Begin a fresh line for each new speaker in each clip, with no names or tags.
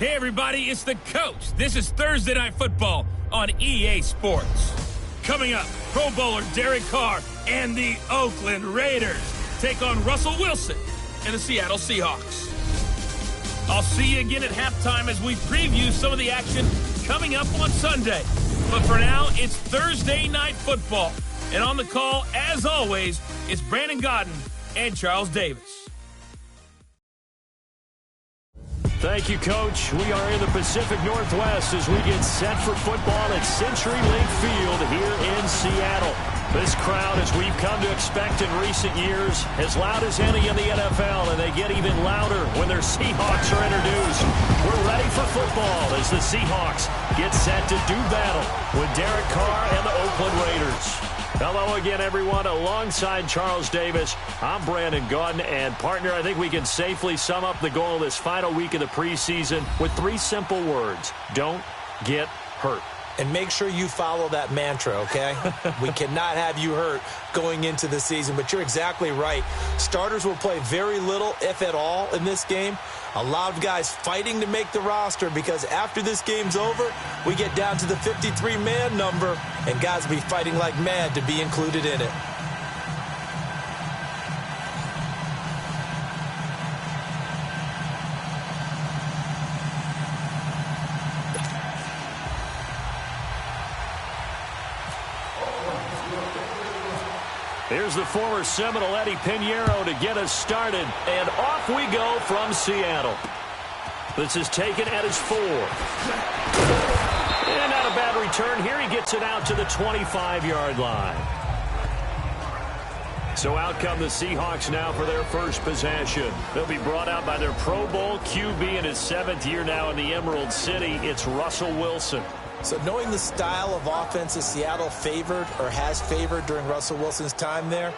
Hey, everybody, it's the coach. This is Thursday Night Football on EA Sports. Coming up, Pro Bowler Derek Carr and the Oakland Raiders take on Russell Wilson and the Seattle Seahawks. I'll see you again at halftime as we preview some of the action coming up on Sunday. But for now, it's Thursday Night Football. And on the call, as always, it's Brandon Godden and Charles Davis.
Thank you, Coach. We are in the Pacific Northwest as we get set for football at CenturyLink Field here in Seattle. This crowd, as we've come to expect in recent years, as loud as any in the NFL, and they get even louder when their Seahawks are introduced. We're ready for football as the Seahawks get set to do battle with Derek Carr and the Oakland Raiders. Hello again, everyone. Alongside Charles Davis, I'm Brandon Godden. And, partner, I think we can safely sum up the goal of this final week of the preseason with 3 simple words. Don't get hurt.
And make sure you follow that mantra, okay? We cannot have you hurt going into the season. But you're exactly right. Starters will play very little, if at all, in this game. A lot of guys fighting to make the roster because after this game's over, we get down to the 53-man number, and guys will be fighting like mad to be included in it.
Here's the former Seminole Eddie Pinheiro to get us started. And off we go from Seattle. This is taken at his 4. And not a bad return here. He gets it out to the 25-yard line. So out come the Seahawks now for their first possession. They'll be brought out by their Pro Bowl QB in his 7th year now in the Emerald City. It's Russell Wilson.
So knowing the style of offense that Seattle favored or has favored during Russell Wilson's time there,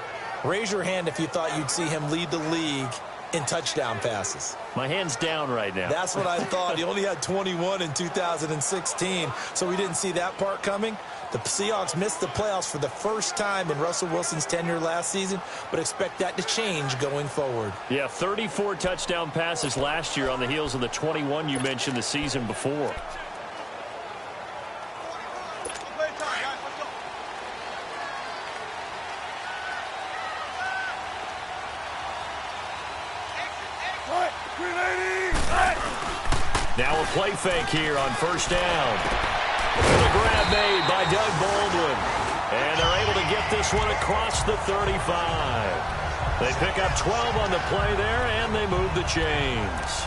raise your hand if you thought you'd see him lead the league in touchdown passes.
My hand's down right now.
That's what I thought. He only had 21 in 2016, so we didn't see that part coming. The Seahawks missed the playoffs for the first time in Russell Wilson's tenure last season, but expect that to change going forward.
Yeah, 34 touchdown passes last year on the heels of the 21 you mentioned the season before. Now a play fake here on first down. The grab made by Doug Baldwin. And they're able to get this one across the 35. They pick up 12 on the play there, and they move the chains.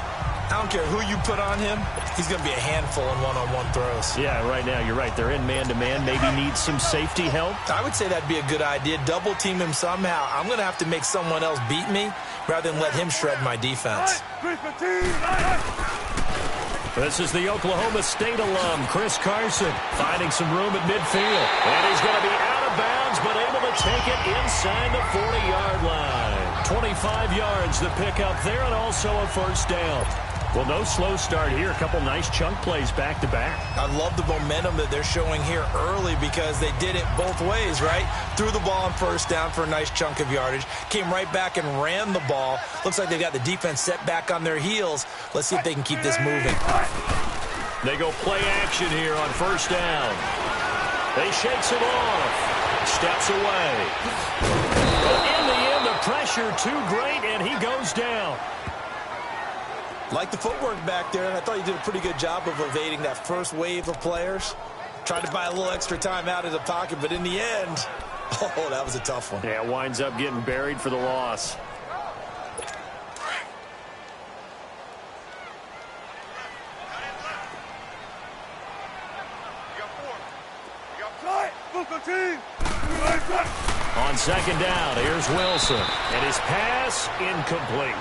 I don't care who you put on him. He's going to be a handful in one-on-one throws.
Yeah, right now, you're right. They're in man-to-man. Maybe need some safety help. I
would say that'd be a good idea. Double team him somehow. I'm going to have to make someone else beat me rather than let him shred my defense.
This is the Oklahoma State alum, Chris Carson, finding some room at midfield. And he's going to be out of bounds, but able to take it inside the 40-yard line. 25 yards the pickup there, and also a first down. Well, no slow start here. A couple nice chunk plays back-to-back.
I love the momentum that they're showing here early because they did it both ways, right? Threw the ball on first down for a nice chunk of yardage. Came right back and ran the ball. Looks like they got the defense set back on their heels. Let's see if they can keep this moving.
They go play action here on first down. They shakes him off. Steps away. But in the end, the pressure too great, and he goes down.
Like the footwork back there, and I thought he did a pretty good job of evading that first wave of players. Tried to buy a little extra time out of the pocket, but in the end, oh, that was a tough one.
Yeah, winds up getting buried for the loss. On second down, here's Wilson, and his pass incomplete.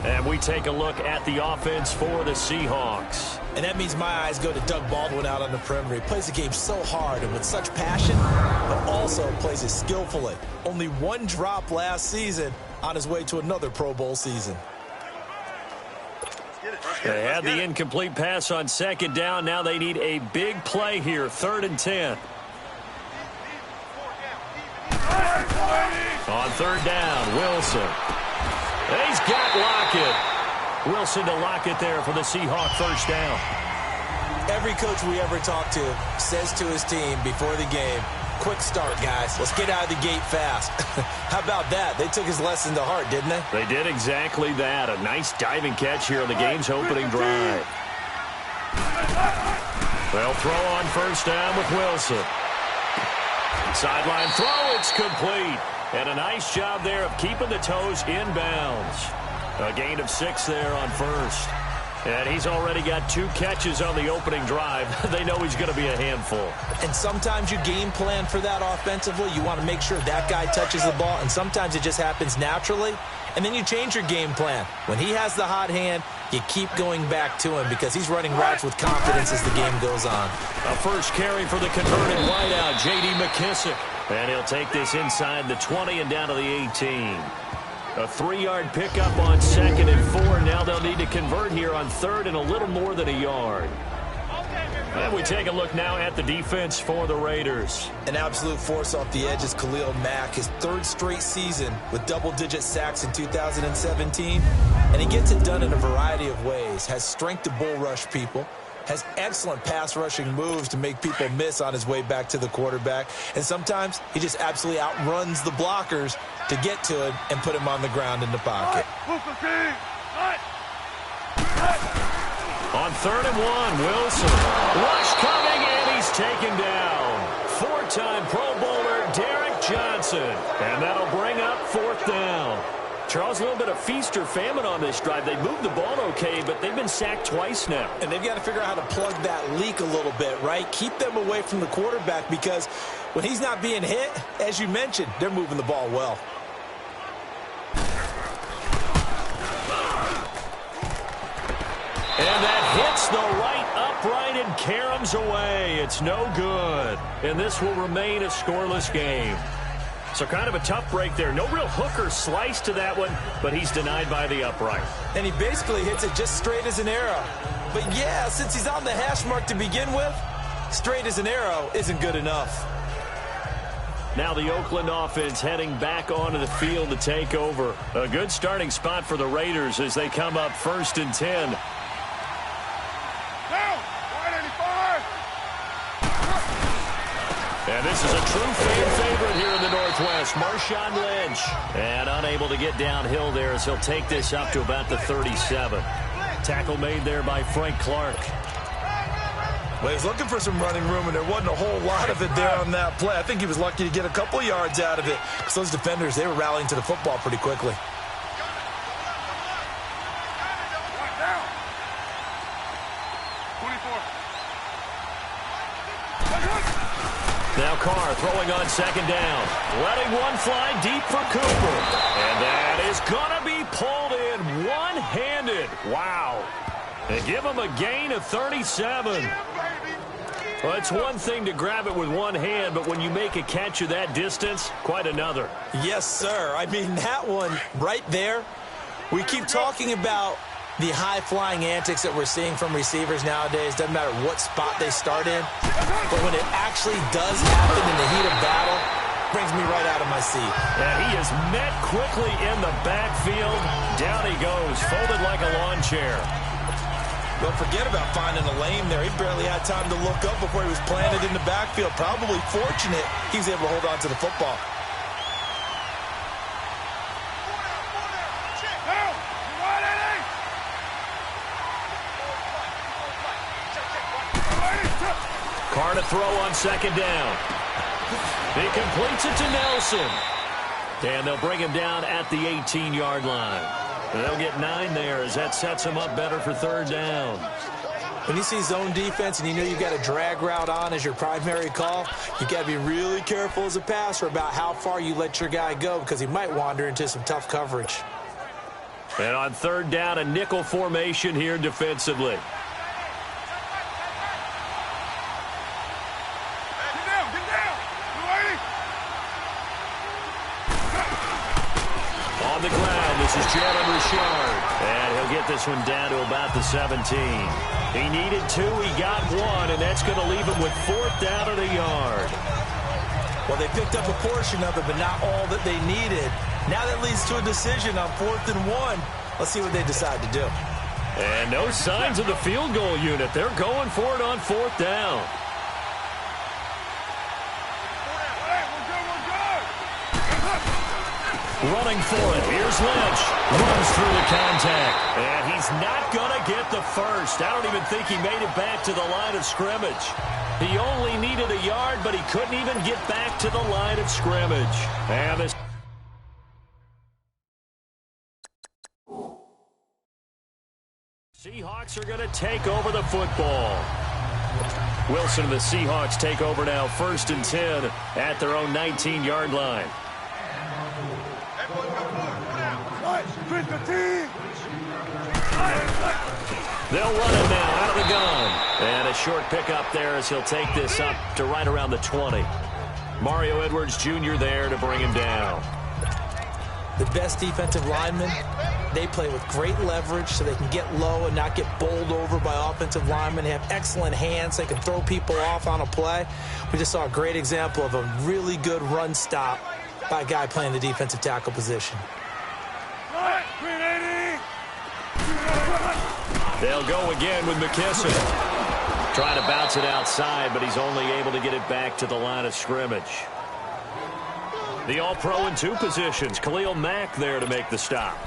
And we take a look at the offense for the Seahawks.
And that means my eyes go to Doug Baldwin out on the perimeter. He plays the game so hard and with such passion, but also plays it skillfully. Only one drop last season on his way to another Pro Bowl season.
They had the incomplete pass on second down. Now they need a big play here, 3rd and 10. On third down, Wilson. He's got Lockett. Wilson to Lockett there for the Seahawks first down.
Every coach we ever talk to says to his team before the game, quick start, guys. Let's get out of the gate fast. How about that? They took his lesson to heart, didn't they?
They did exactly that. A nice diving catch here on the game's opening drive. They'll throw on first down with Wilson. Sideline throw, it's complete. And a nice job there of keeping the toes inbounds. A gain of 6 there on first. And he's already got 2 catches on the opening drive. They know he's going to be a handful.
And sometimes you game plan for that offensively. You want to make sure that guy touches the ball, and sometimes it just happens naturally. And then you change your game plan. When he has the hot hand, you keep going back to him because he's running routes with confidence as the game goes on.
A first carry for the converted wideout, J.D. McKissick. And he'll take this inside the 20 and down to the 18. A 3-yard pickup on 2nd and 4. Now they'll need to convert here on 3rd and a little more than a yard. And we take a look now at the defense for the Raiders.
An absolute force off the edge is Khalil Mack, his 3rd straight season with double-digit sacks in 2017. And he gets it done in a variety of ways. Has strength to bull rush people. Has excellent pass rushing moves to make people miss on his way back to the quarterback. And sometimes he just absolutely outruns the blockers to get to him and put him on the ground in the pocket.
On 3rd and 1, Wilson. Rush coming, and he's taken down. 4-time Pro Bowler Derek Johnson. And that'll bring up 4th down. Charles, a little bit of feast or famine on this drive. They moved the ball okay, but they've been sacked twice now.
And they've got to figure out how to plug that leak a little bit, right? Keep them away from the quarterback because when he's not being hit, as you mentioned, they're moving the ball well.
And that hits the right upright and caroms away. It's no good. And this will remain a scoreless game. So kind of a tough break there. No real hook or slice to that one, but he's denied by the upright.
And he basically hits it just straight as an arrow. But yeah, since he's on the hash mark to begin with, straight as an arrow isn't good enough.
Now the Oakland offense heading back onto the field to take over. A good starting spot for the Raiders as they come up 1st and 10. And this is a true fan favorite here in the Northwest, Marshawn Lynch. And unable to get downhill there as he'll take this up to about the 37. Tackle made there by Frank Clark.
Well, he's looking for some running room, and there wasn't a whole lot of it there on that play. I think he was lucky to get a couple yards out of it because those defenders, they were rallying to the football pretty quickly.
Now Carr throwing on 2nd down. Letting one fly deep for Cooper. And that is going to be pulled in one-handed. Wow. They give him a gain of 37. Well, it's one thing to grab it with one hand, but when you make a catch of that distance, quite another.
Yes, sir. I mean, that one right there, we keep talking about the high-flying antics that we're seeing from receivers nowadays. Doesn't matter what spot they start in. But when it actually does happen in the heat of battle, brings me right out of my seat.
And he is met quickly in the backfield. Down he goes, folded like a lawn chair.
Well, forget about finding a lane there. He barely had time to look up before he was planted in the backfield. Probably fortunate he was able to hold on to the football.
Carr to throw on 2nd down. He completes it to Nelson. And they'll bring him down at the 18-yard line. They'll get 9 there as that sets him up better for 3rd down.
When you see zone defense and you know you've got a drag route on as your primary call, you've got to be really careful as a passer about how far you let your guy go because he might wander into some tough coverage.
And on 3rd down, a nickel formation here defensively. On the ground, this is Jalen Richard. And he'll get this one down to about the 17. He needed 2, he got 1, and that's going to leave him with 4th down and a yard.
Well, they picked up a portion of it, but not all that they needed. Now that leads to a decision on 4th and 1. Let's see what they decide to do.
And no signs of the field goal unit. They're going for it on 4th down. Running for it. Here's Lynch. Runs through the contact. And he's not going to get the first. I don't even think he made it back to the line of scrimmage. He only needed a yard, but he couldn't even get back to the line of scrimmage. And this Seahawks are going to take over the football. Wilson and the Seahawks take over now, 1st and 10 at their own 19-yard line. They'll run it now out of the gun. And a short pickup there as he'll take this up to right around the 20. Mario Edwards Jr. there to bring him down.
The best defensive linemen, they play with great leverage so they can get low and not get bowled over by offensive linemen. They have excellent hands. They can throw people off on a play. We just saw a great example of a really good run stop by a guy playing the defensive tackle position.
They'll go again with McKisson. Trying to bounce it outside, but he's only able to get it back to the line of scrimmage. The All-Pro in 2 positions. Khalil Mack there to make the stop.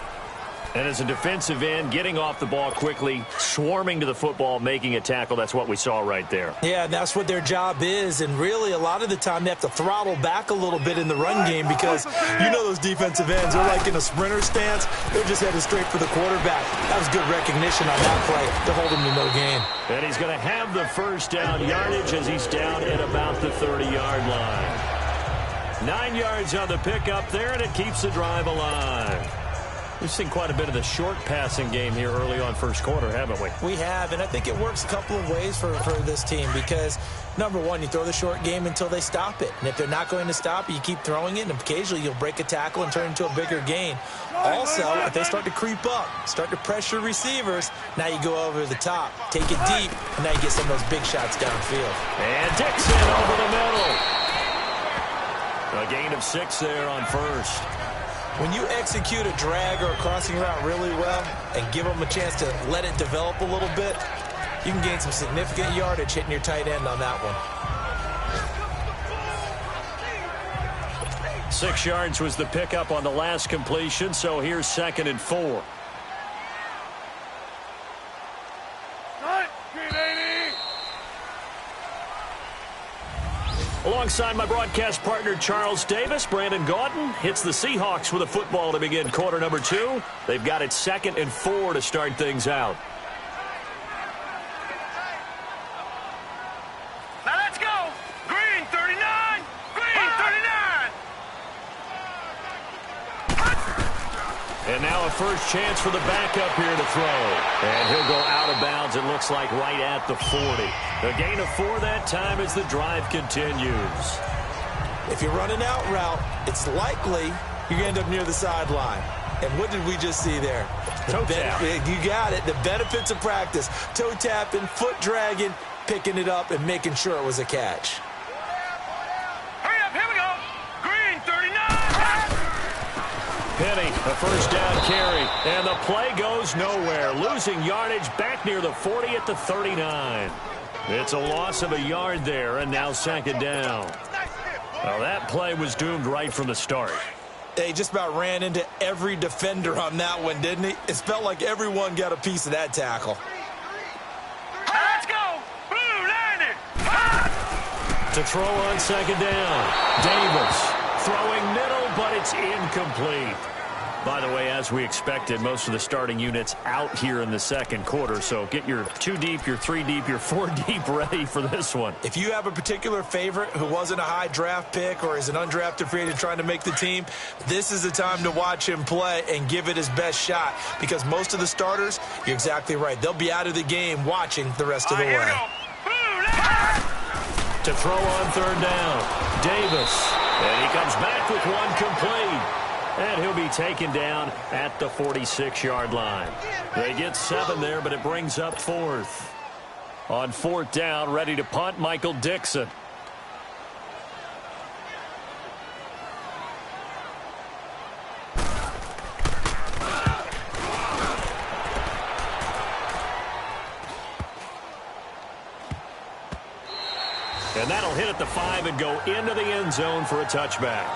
And as a defensive end, getting off the ball quickly, swarming to the football, making a tackle. That's what we saw right there.
Yeah, and that's what their job is. And really, a lot of the time, they have to throttle back a little bit in the run game because you know those defensive ends, they're like in a sprinter stance. They're just headed straight for the quarterback. That was good recognition on that play to hold him to no gain.
And he's going to have the first down yardage as he's down at about the 30-yard line. 9 yards on the pickup there, and it keeps the drive alive. We've seen quite a bit of the short passing game here early on first quarter, haven't we?
We have, and I think it works a couple of ways for this team because, number one, you throw the short game until they stop it. And if they're not going to stop it, you keep throwing it, and occasionally you'll break a tackle and turn it into a bigger gain. Also, if they start to creep up, start to pressure receivers, now you go over the top, take it deep, and now you get some of those big shots downfield.
And Dixon over the middle. A gain of 6 there on first.
When you execute a drag or a crossing route really well and give them a chance to let it develop a little bit, you can gain some significant yardage hitting your tight end on that one.
6 yards was the pickup on the last completion, so here's 2nd and 4. Alongside my broadcast partner, Charles Davis, Brandon Gaudin hits the Seahawks with a football to begin quarter number 2. They've got it 2nd and 4 to start things out.
Now let's go. Green 39. Green 39.
And now a first chance for the backup here to throw. And he'll go out of bounds, it looks like, right at the 40. A gain of 4 that time as the drive continues.
If you run an out route, it's likely you're going to end up near the sideline. And what did we just see there?
Toe tap.
You got it. The benefits of practice. Toe tapping, foot dragging, picking it up, and making sure it was a catch.
Hurry up, here we go. Green 39.
Penny, a first down carry. And the play goes nowhere. Losing yardage back near the 40 at the 39. It's a loss of a yard there, and now 2nd down. Well, that play was doomed right from the start.
They just about ran into every defender on that one, didn't he? It felt like everyone got a piece of that tackle.
Let's go. Blue landed.
To throw on 2nd down. Davis throwing middle, but it's incomplete. By the way, as we expected, most of the starting units out here in the 2nd quarter. So get your 2 deep, your 3 deep, your 4 deep ready for this one.
If you have a particular favorite who wasn't a high draft pick or is an undrafted free agent trying to make the team, this is the time to watch him play and give it his best shot. Because most of the starters, you're exactly right, they'll be out of the game watching the rest of the way.
To throw on 3rd down, Davis. And he comes back with 1 complete. And he'll be taken down at the 46-yard line. They get 7 there, but it brings up 4th. On 4th down, ready to punt, Michael Dixon. And that'll hit at the 5 and go into the end zone for a touchback.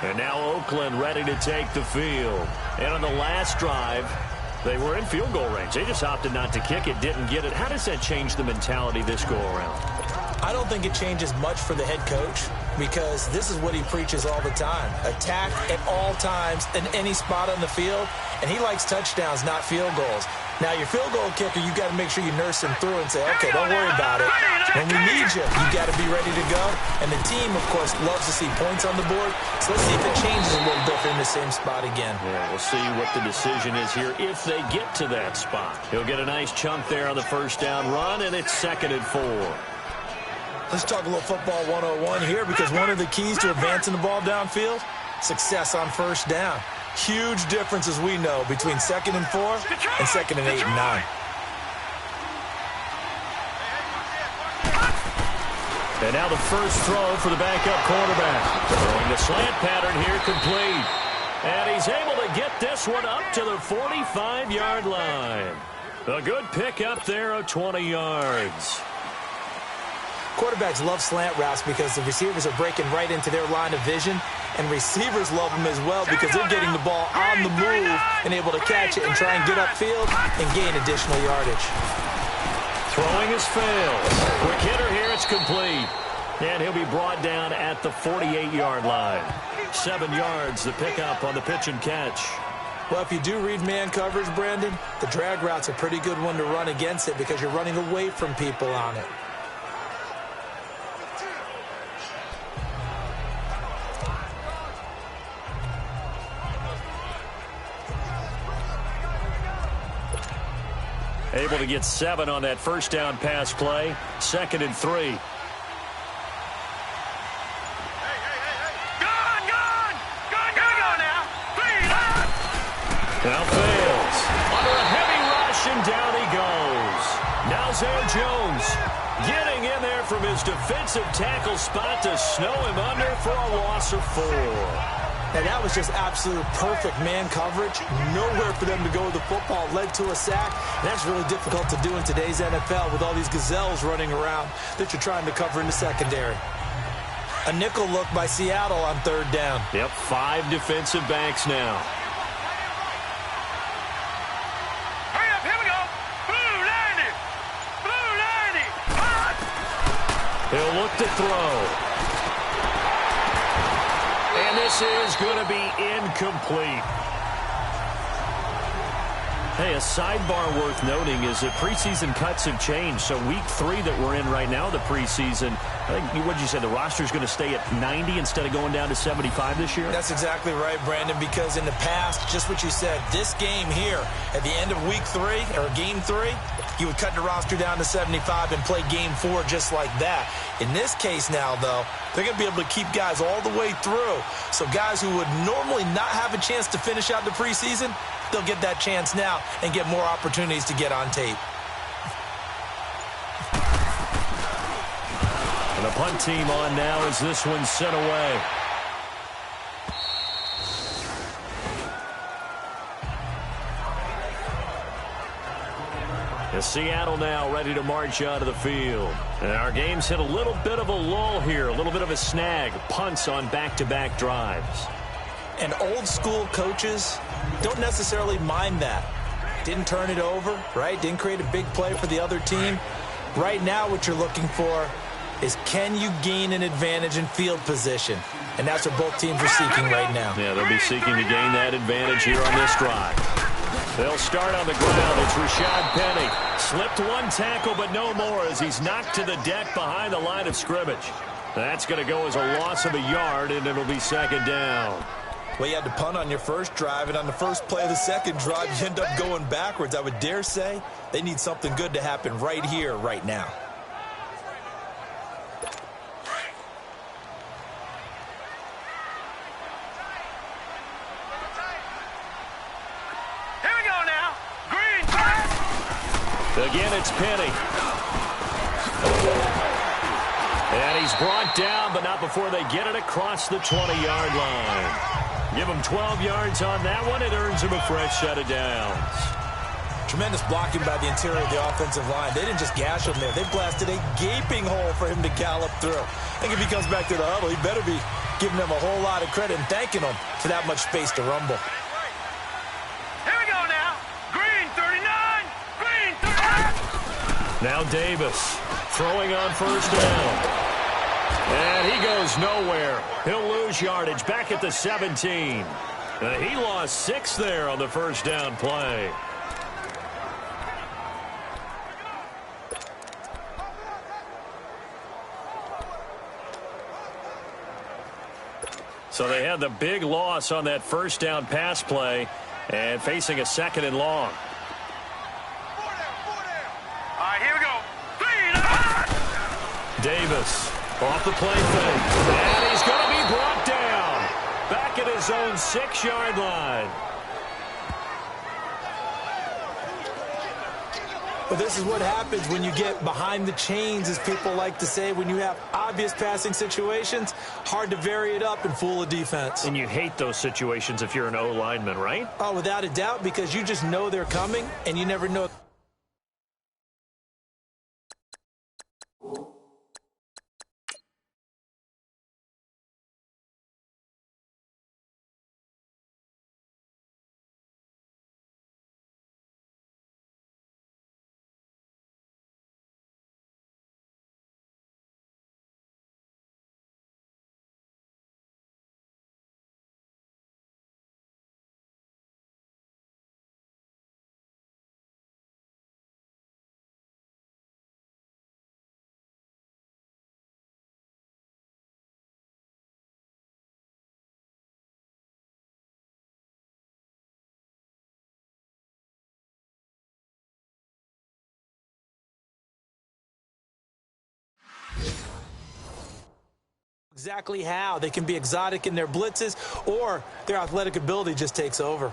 And now Oakland ready to take the field. And on the last drive, they were in field goal range. They just opted not to kick it, didn't get it. How does that change the mentality this go-around?
I don't think it changes much for the head coach because this is what he preaches all the time. Attack at all times in any spot on the field, and he likes touchdowns, not field goals. Now, your field goal kicker, you got to make sure you nurse him through and say, okay, don't worry about it. When we need you, you got to be ready to go. And the team, of course, loves to see points on the board. So let's see if it changes a little bit in the same spot again.
Yeah, we'll see what the decision is here if they get to that spot. He'll get a nice chunk there on the first down run, and it's 2nd and 4.
Let's talk a little football 101 here because one of the keys to advancing the ball downfield, success on first down. Huge difference, as we know, between 2nd and 4 and 2nd and 8 and 9.
And now the first throw for the backup quarterback. Throwing the slant pattern here complete. And he's able to get this one up to the 45-yard line. A good pick up there of 20 yards.
Quarterbacks love slant routes because the receivers are breaking right into their line of vision, and receivers love them as well because they're getting the ball on the move and able to catch it and try and get upfield and gain additional yardage.
Throwing is failed. Quick hitter here, it's complete. And he'll be brought down at the 48-yard line. 7 yards, the pickup on the pitch and catch.
Well, if you do read man coverage, Brandon, the drag route's a pretty good one to run against it because you're running away from people on it.
Able to get 7 on that first down pass play. 2nd and 3. Now fails. Under a heavy rush, and down he goes. Now Zay Jones getting in there from his defensive tackle spot to snow him under for a loss of 4.
Now, that was just absolute perfect man coverage. Nowhere for them to go with the football. Led to a sack. And that's really difficult to do in today's NFL with all these gazelles running around that you're trying to cover in the secondary. A nickel look by Seattle on 3rd down.
Yep, 5 defensive backs now.
Hurry up, here we go. Blue 90. Blue 90.
He'll look to throw. And this is going to be incomplete. Hey, a sidebar worth noting is that preseason cuts have changed. So week 3 that we're in right now, the preseason, I think, what did you say, the roster's going to stay at 90 instead of going down to 75 this year?
That's exactly right, Brandon, because in the past, just what you said, this game here, at the end of week 3, or game 3, you would cut the roster down to 75 and play game 4 just like that. In this case now, though, they're going to be able to keep guys all the way through. So guys who would normally not have a chance to finish out the preseason, they'll get that chance now and get more opportunities to get on tape.
And the punt team on now as this one's sent away. And Seattle now ready to march out of the field. And our game's hit a little bit of a lull here, a little bit of a snag. Punts on back-to-back drives.
And old school coaches don't necessarily mind that. Didn't turn it over, right? Didn't create a big play for the other team. Right now what you're looking for is can you gain an advantage in field position? And that's what both teams are seeking right now.
Yeah, they'll be seeking to gain that advantage here on this drive. They'll start on the ground. It's Rashad Penny. Slipped one tackle, but no more as he's knocked to the deck behind the line of scrimmage. That's going to go as a loss of a yard, and it'll be 2nd down.
Well, you had to punt on your first drive, and on the first play of the second drive, you end up going backwards. I would dare say they need something good to happen right here, right now.
Here we go now. Green.
Again, it's Penny. And he's brought down, but not before they get it across the 20-yard line. Give him 12 yards on that one. It earns him a fresh set of downs.
Tremendous blocking by the interior of the offensive line. They didn't just gash him there. They blasted a gaping hole for him to gallop through. I think if he comes back to the huddle, he better be giving them a whole lot of credit and thanking them for that much space to rumble.
Here we go now. Green 39. Green 39.
Now Davis throwing on first down. And he goes nowhere. He'll lose yardage back at the 17. He lost 6 there on the first down play. So they had the big loss on that first down pass play and facing a 2nd and long.
All right, here we go.
Davis off the play fake. And he's going to be brought down. Back at his own 6-yard line.
Well, this is what happens when you get behind the chains, as people like to say. When you have obvious passing situations, hard to vary it up and fool a defense.
And you hate those situations if you're an O-lineman, right?
Oh, without a doubt, because you just know they're coming, and you never know. Exactly how they can be exotic in their blitzes, or their athletic ability just takes over.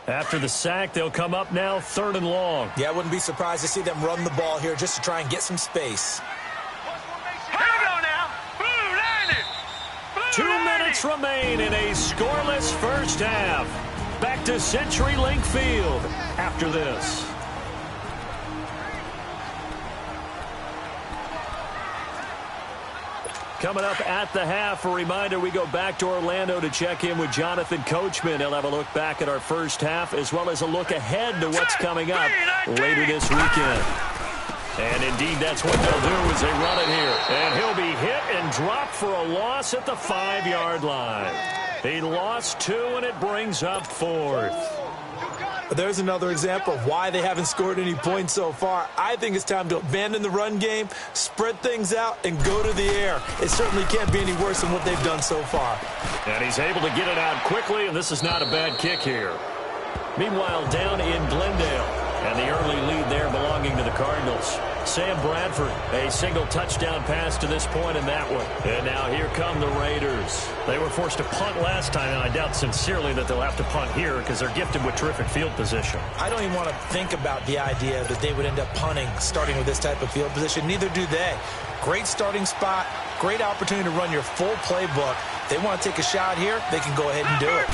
After the sack, they'll come up now 3rd and long.
Yeah, I wouldn't be surprised to see them run the ball here just to try and get some space.
Here we go now. Blue 90.
2 minutes remain in a scoreless first half. Back to CenturyLink Field after this. Coming up at the half, a reminder, we go back to Orlando to check in with Jonathan Coachman. He'll have a look back at our first half as well as a look ahead to what's coming up later this weekend. And indeed, that's what they'll do as they run it here. And he'll be hit and dropped for a loss at the 5-yard line. He lost 2, and it brings up 4th.
There's another example of why they haven't scored any points so far. I think it's time to abandon the run game, spread things out, and go to the air. It certainly can't be any worse than what they've done so far.
And he's able to get it out quickly, and this is not a bad kick here. Meanwhile, down in Glendale, and the early lead there belonging to the Cardinals. Sam Bradford, a single touchdown pass to this point in that one. And now here come the Raiders. They were forced to punt last time, and I doubt sincerely that they'll have to punt here because they're gifted with terrific field position.
I don't even want to think about the idea that they would end up punting starting with this type of field position. Neither do they. Great starting spot, great opportunity to run your full playbook. If they want to take a shot here, they can go ahead and do it.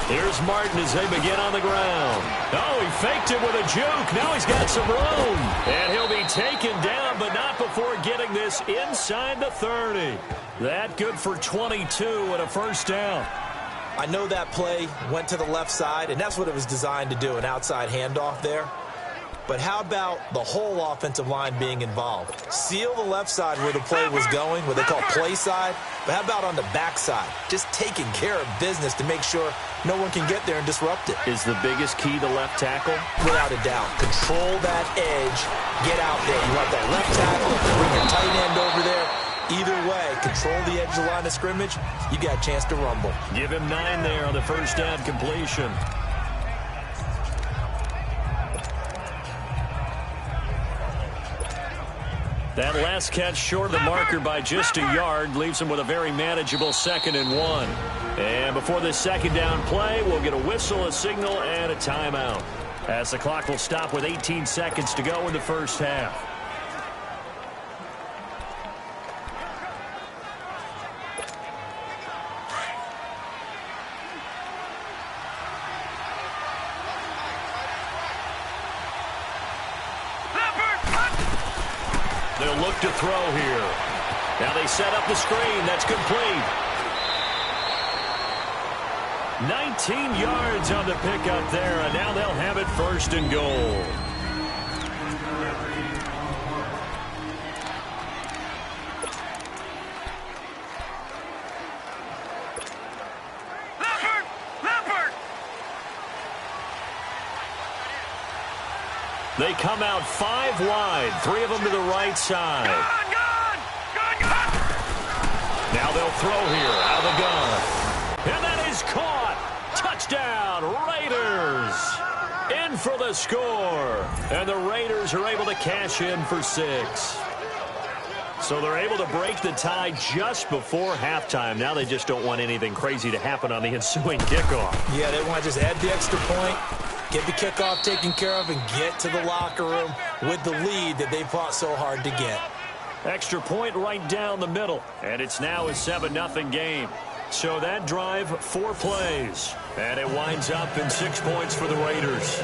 Here's Martin as they begin on the ground. Oh, he faked it with a juke. Now he's got some room. And he'll be taken down, but not before getting this inside the 30. That good for 22 and a first down.
I know that play went to the left side, and that's what it was designed to do, an outside handoff there. But how about the whole offensive line being involved? Seal the left side where the play was going, what they call play side. But how about on the back side? Just taking care of business to make sure no one can get there and disrupt it.
Is the biggest key the left tackle?
Without a doubt. Control that edge. Get out there. You want that left tackle. Bring your tight end over there. Either way, control the edge of the line of scrimmage. You got a chance to rumble.
Give him 9 there on the first down completion. That last catch short of the marker by just a yard leaves him with a very manageable 2nd and 1. And before this second down play, we'll get a whistle, a signal, and a timeout, as the clock will stop with 18 seconds to go in the first half. he'll look to throw here. Now they set up the screen. That's complete. 19 yards on the pickup there, and now they'll have it first and goal. They come out 5 wide, 3 of them to the right side. Now they'll throw here out of the gun. And that is caught. Touchdown, Raiders. In for the score. And the Raiders are able to cash in for 6. So they're able to break the tie just before halftime. Now they just don't want anything crazy to happen on the ensuing kickoff.
Yeah, they want to just add the extra point, get the kickoff taken care of, and get to the locker room with the lead that they fought so hard to get.
Extra point right down the middle. And it's now a 7-0 game. So that drive, 4 plays. And it winds up in 6 points for the Raiders.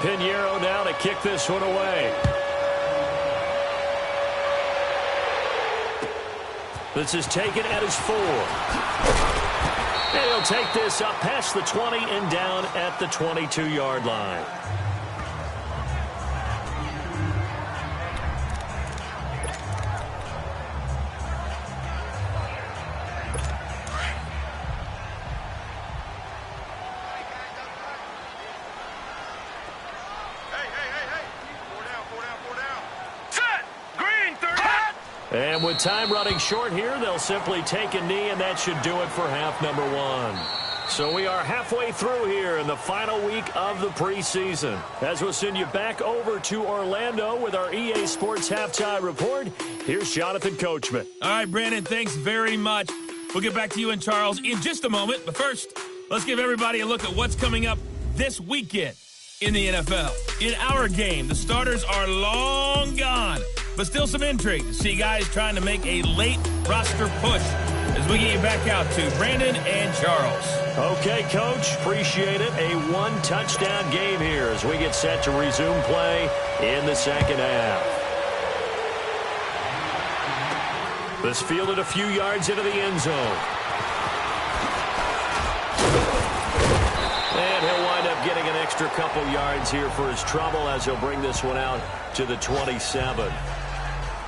Pinheiro now to kick this one away. This is taken at his 4. And he'll take this up past the 20 and down at the 22-yard line. And with time running short here, they'll simply take a knee, and that should do it for half number 1. So we are halfway through here in the final week of the preseason. As we'll send you back over to Orlando with our EA Sports Halftime Report, here's Jonathan Coachman.
All right, Brandon, thanks very much. We'll get back to you and Charles in just a moment. But first, let's give everybody a look at what's coming up this weekend in the NFL. In our game, the starters are long gone, but still some intrigue to see guys trying to make a late roster push as we get you back out to Brandon and Charles.
Okay, Coach, appreciate it. A 1-touchdown game here as we get set to resume play in the second half. This fielded a few yards into the end zone. And he'll wind up getting an extra couple yards here for his trouble as he'll bring this one out to the 27.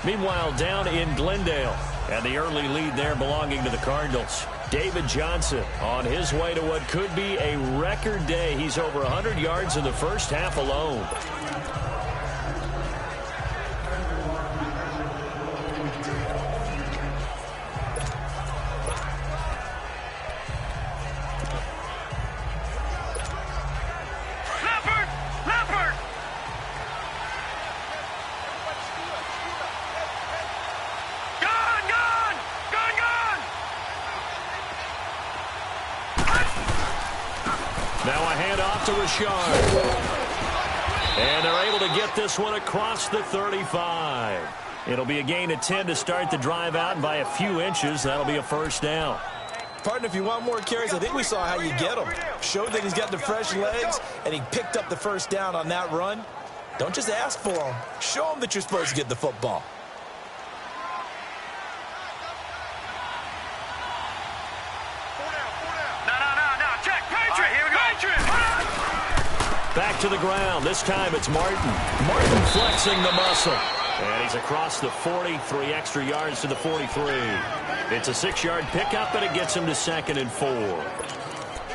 Meanwhile, down in Glendale, and the early lead there belonging to the Cardinals. David Johnson on his way to what could be a record day. He's over 100 yards in the first half alone. Now a handoff to Richard. And they're able to get this one across the 35. It'll be a gain of 10 to start the drive out, and by a few inches, that'll be a first down.
Partner, if you want more carries, I think we saw how you get them. Showed that he's got the fresh legs, and he picked up the first down on that run. Don't just ask for them. Show them that you're supposed to get the football.
Back to the ground. This time it's Martin. Martin flexing the muscle. And he's across the 40, 3 extra yards to the 43. It's a 6-yard pickup, and it gets him to 2nd and 4.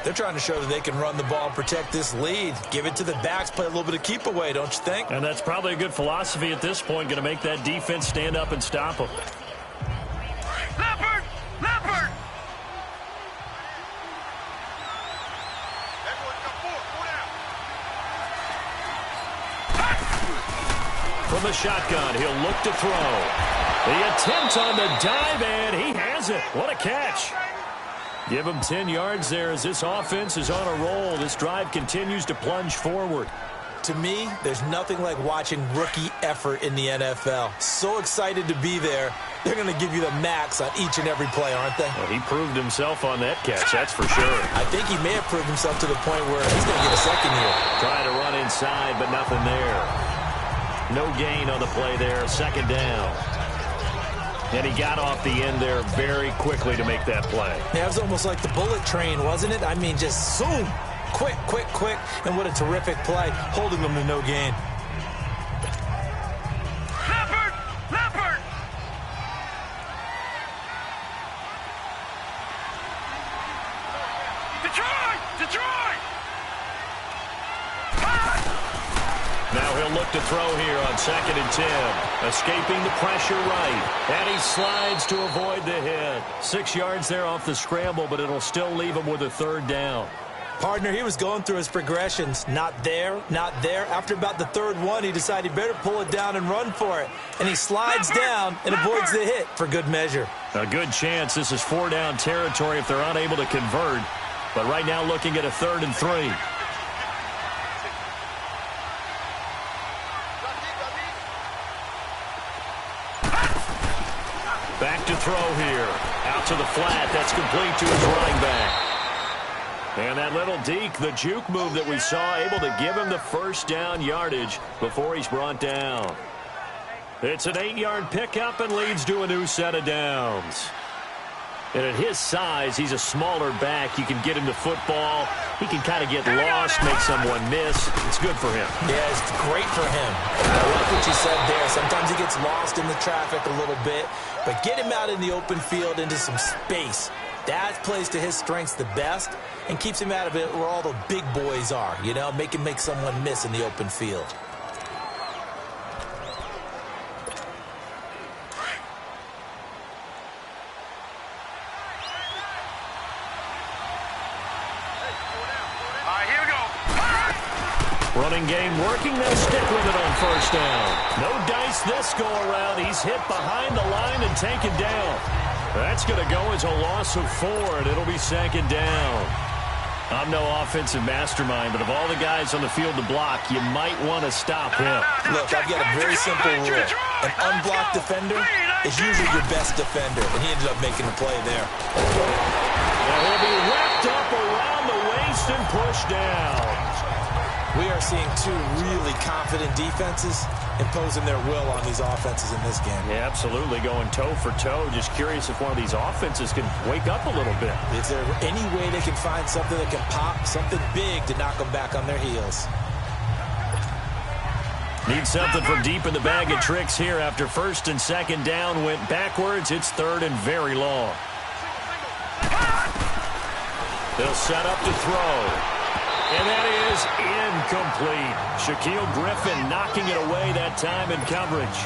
They're trying to show that they can run the ball and protect this lead. Give it to the backs, play a little bit of keep away, don't you think?
And that's probably a good philosophy at this point, going to make that defense stand up and stop them.
Leopard! Leopard!
From the shotgun, he'll look to throw. The attempt on the dive, and he has it. What a catch. Give him 10 yards there as this offense is on a roll. This drive continues to plunge forward.
To me, there's nothing like watching rookie effort in the NFL. So excited to be there they're going to give you the max on each and every play, aren't they?
Well, he proved himself on that catch, that's for sure.
I think he may have proved himself to the point where he's going to get a second here.
Trying to run inside, but nothing there. No gain on the play there, second down. And he got off the end there very quickly to make that play.
Yeah, it was almost like the bullet train, wasn't it? I mean, just zoom. Quick, quick, quick. And what a terrific play, holding them to no gain.
Leopard! Detroit!
Now he'll look to throw here on 2nd and 10. Escaping the pressure right. And he slides to avoid the hit. 6 yards there off the scramble, but it'll still leave him with a third down.
Partner, he was going through his progressions. Not there, not there. After about the third one, he decided he better pull it down and run for it. And he slides down and avoids the hit for good measure.
A good chance this is 4-down territory if they're unable to convert. But right now looking at a 3rd and 3. Back to throw here. Out to the flat. That's complete to his running back. And that little deke, the juke move that we saw, able to give him the first down yardage before he's brought down. It's an 8-yard pickup and leads to a new set of downs. And at his size, he's a smaller back. You can get him to football. He can kind of get lost, make someone miss. It's good for him.
Yeah, it's great for him. I like what you said there. Sometimes he gets lost in the traffic a little bit, but get him out in the open field into some space. That plays to his strengths the best and keeps him out of it where all the big boys are, you know, make someone miss in the open field.
Running game working. They'll stick with it on first down. No dice this go around. He's hit behind the line and taken down. That's going to go as a loss of 4, and it'll be 2nd down. I'm no offensive mastermind, but of all the guys on the field to block, you might want to stop him.
Look, I've got a very simple rule. An unblocked defender is usually your best defender, and he ended up making the play there.
And he'll be wrapped up around the waist and pushed down.
We are seeing two really confident defenses imposing their will on these offenses in this game.
Yeah, absolutely, going toe for toe. Just curious if one of these offenses can wake up a little bit.
Is there any way they can find something that can pop, something big to knock them back on their heels?
Need something from deep in the bag of tricks here after 1st and 2nd down went backwards. It's 3rd and very long. They'll set up to throw. And that is incomplete. Shaquille Griffin knocking it away that time in coverage.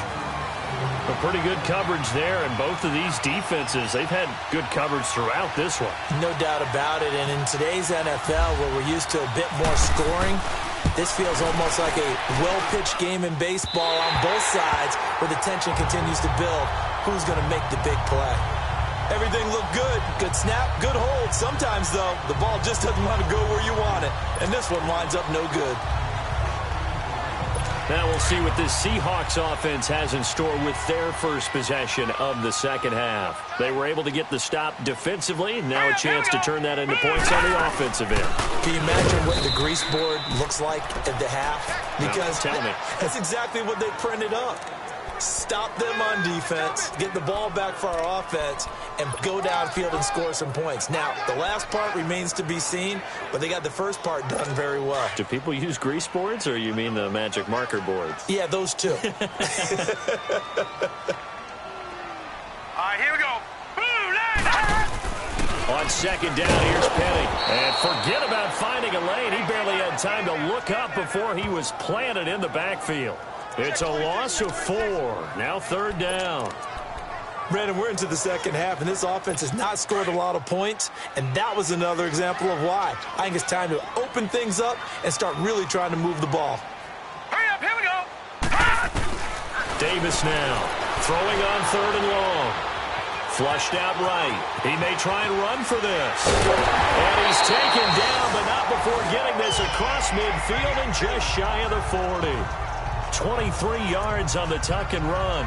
A pretty good coverage there, and both of these defenses, they've had good coverage throughout this one.
No doubt about it, and in today's NFL, where we're used to a bit more scoring, this feels almost like a well-pitched game in baseball on both sides, where the tension continues to build. Who's going to make the big play? Everything looked good. Good snap, good hold. Sometimes, though, the ball just doesn't want to go where you want it. And this one winds up no good.
Now we'll see what this Seahawks offense has in store with their first possession of the second half. They were able to get the stop defensively. Now a chance to turn that into points on the offensive end.
Can you imagine what the grease board looks like at the half? Because
tell me.
That's exactly what they printed up. Stop them on defense, get the ball back for our offense, and go downfield and score some points. Now, the last part remains to be seen, but they got the first part done very well.
Do people use grease boards, or you mean the magic marker boards?
Yeah, those two.
All right, here we go.
On 2nd down, here's Penny. And forget about finding a lane. He barely had time to look up before he was planted in the backfield. It's a loss of 4. Now 3rd down.
Brandon, we're into the second half, and this offense has not scored a lot of points, and that was another example of why. I think it's time to open things up and start really trying to move the ball.
Hurry up, here we go.
Davis now throwing on 3rd and long. Flushed out right. He may try and run for this. And he's taken down, but not before getting this across midfield and just shy of the 40. 23 yards on the tuck and run.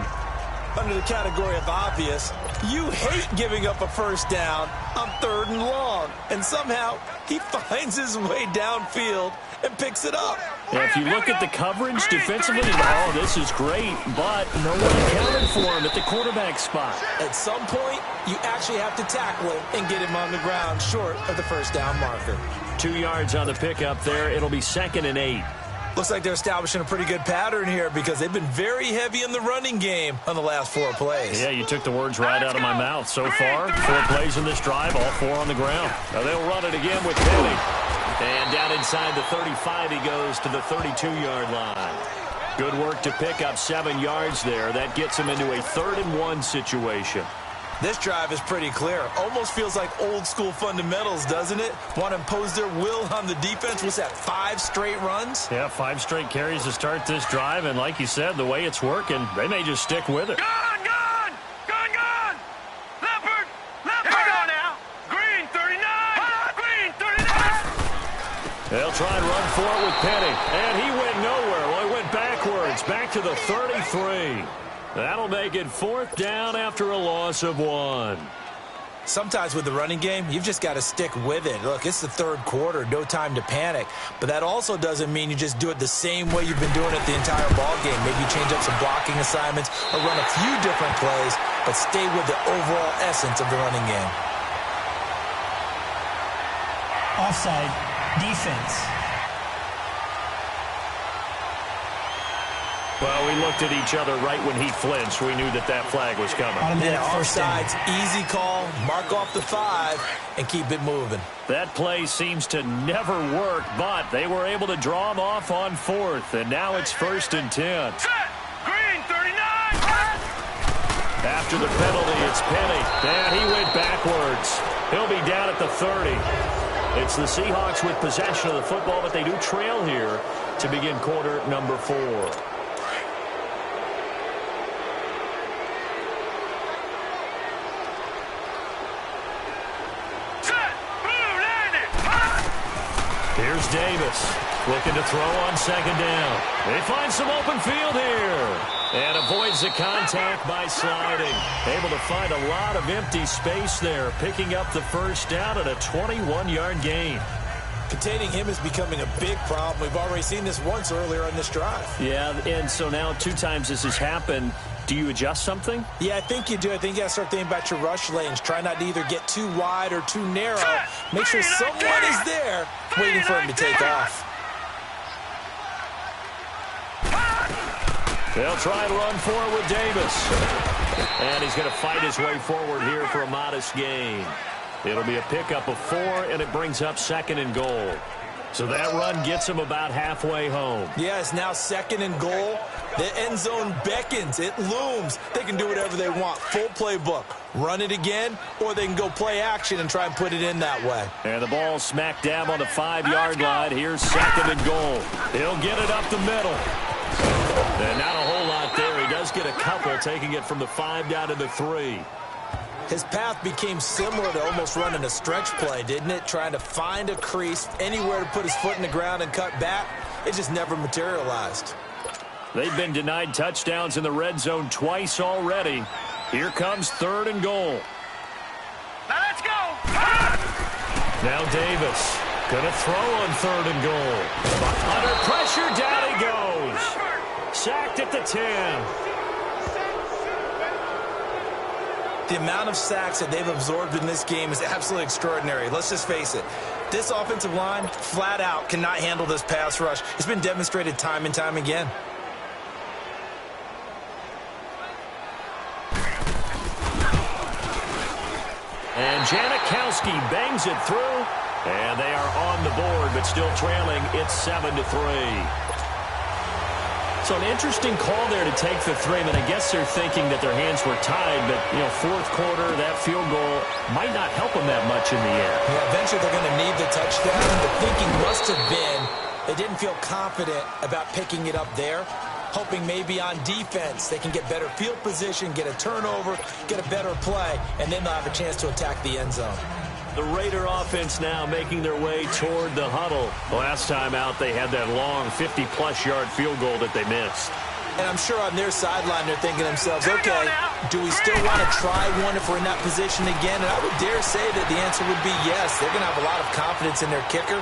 under the category of obvious. You hate giving up a first down on 3rd and long. And somehow he finds his way downfield and picks it up.
And if you look at the coverage defensively, oh, this is great, but no one accounted for him at the quarterback spot.
At some point, you actually have to tackle him and get him on the ground short of the first down marker.
2 yards on the pickup there. It'll be 2nd and 8.
Looks like they're establishing a pretty good pattern here because they've been very heavy in the running game on the last 4 plays.
Yeah, you took the words right out of my mouth. So far, 4 plays in this drive, all 4 on the ground. Now they'll run it again with Penny. And down inside the 35, he goes to the 32-yard line. Good work to pick up 7 yards there. That gets him into a 3rd and 1 situation.
This drive is pretty clear. Almost feels like old-school fundamentals, doesn't it? Want to impose their will on the defense. What's that, 5 straight runs?
Yeah, 5 straight carries to start this drive. And like you said, the way it's working, they may just stick with it.
Gone, gone! Gone, gone! Leopard! Leopard! Here we go now! Green 39! Green 39!
They'll try and run for it with Penny. And he went nowhere. Well, he went backwards, back to the 33. That'll make it 4th down after a loss of 1.
Sometimes with the running game, you've just got to stick with it. Look, it's the 3rd quarter, no time to panic. But that also doesn't mean you just do it the same way you've been doing it the entire ball game. Maybe you change up some blocking assignments or run a few different plays, but stay with the overall essence of the running game.
Offside, defense.
Well, we looked at each other right when he flinched. We knew that that flag was coming.
Yeah, offsides, easy call, mark off the 5, and keep it moving.
That play seems to never work, but they were able to draw him off on 4th, and now it's 1st and 10.
Set! Green 39!
After the penalty, it's Penny. And he went backwards. He'll be down at the 30. It's the Seahawks with possession of the football, but they do trail here to begin quarter number 4. Here's Davis looking to throw on 2nd down. They find some open field here. And avoids the contact by sliding. Able to find a lot of empty space there, picking up the 1st down at a 21-yard gain.
Containing him is becoming a big problem. We've already seen this once earlier on this drive.
Yeah, and so now 2 times this has happened. Do you adjust something?
Yeah, I think you do. I think you got to start thinking about your rush lanes. Try not to either get too wide or too narrow. Make sure someone is there waiting for him to take off.
They'll try and run for it with Davis. And he's going to fight his way forward here for a modest gain. It'll be a pickup of 4, and it brings up 2nd and goal. So that run gets him about halfway home.
Yeah, it's now 2nd and goal. The end zone beckons. It looms. They can do whatever they want. Full playbook. Run it again, or they can go play action and try and put it in that way.
And the ball smack dab on the 5-yard line. Here's 2nd and goal. He'll get it up the middle. And not a whole lot there. He does get a couple, taking it from the 5 down to the 3.
His path became similar to almost running a stretch play, didn't it? Trying to find a crease, anywhere to put his foot in the ground and cut back. It just never materialized.
They've been denied touchdowns in the red zone twice already. Here comes 3rd and goal.
Now let's go!
Now Davis going to throw on 3rd and goal. Under pressure, down he goes. Sacked at the 10.
The amount of sacks that they've absorbed in this game is absolutely extraordinary. Let's just face it. This offensive line, flat out, cannot handle this pass rush. It's been demonstrated time and time again.
And Janikowski bangs it through. And they are on the board, but still trailing. It's 7-3. So an interesting call there to take the 3. I guess they're thinking that their hands were tied, but, 4th quarter, that field goal might not help them that much in the end.
Yeah, eventually they're going to need the touchdown. The thinking must have been they didn't feel confident about picking it up there, hoping maybe on defense they can get better field position, get a turnover, get a better play, and then they'll have a chance to attack the end zone.
The Raider offense now making their way toward the huddle. The last time out, they had that long 50-plus yard field goal that they missed.
And I'm sure on their sideline they're thinking to themselves, okay, do we still want to try one if we're in that position again? And I would dare say that the answer would be yes. They're going to have a lot of confidence in their kicker.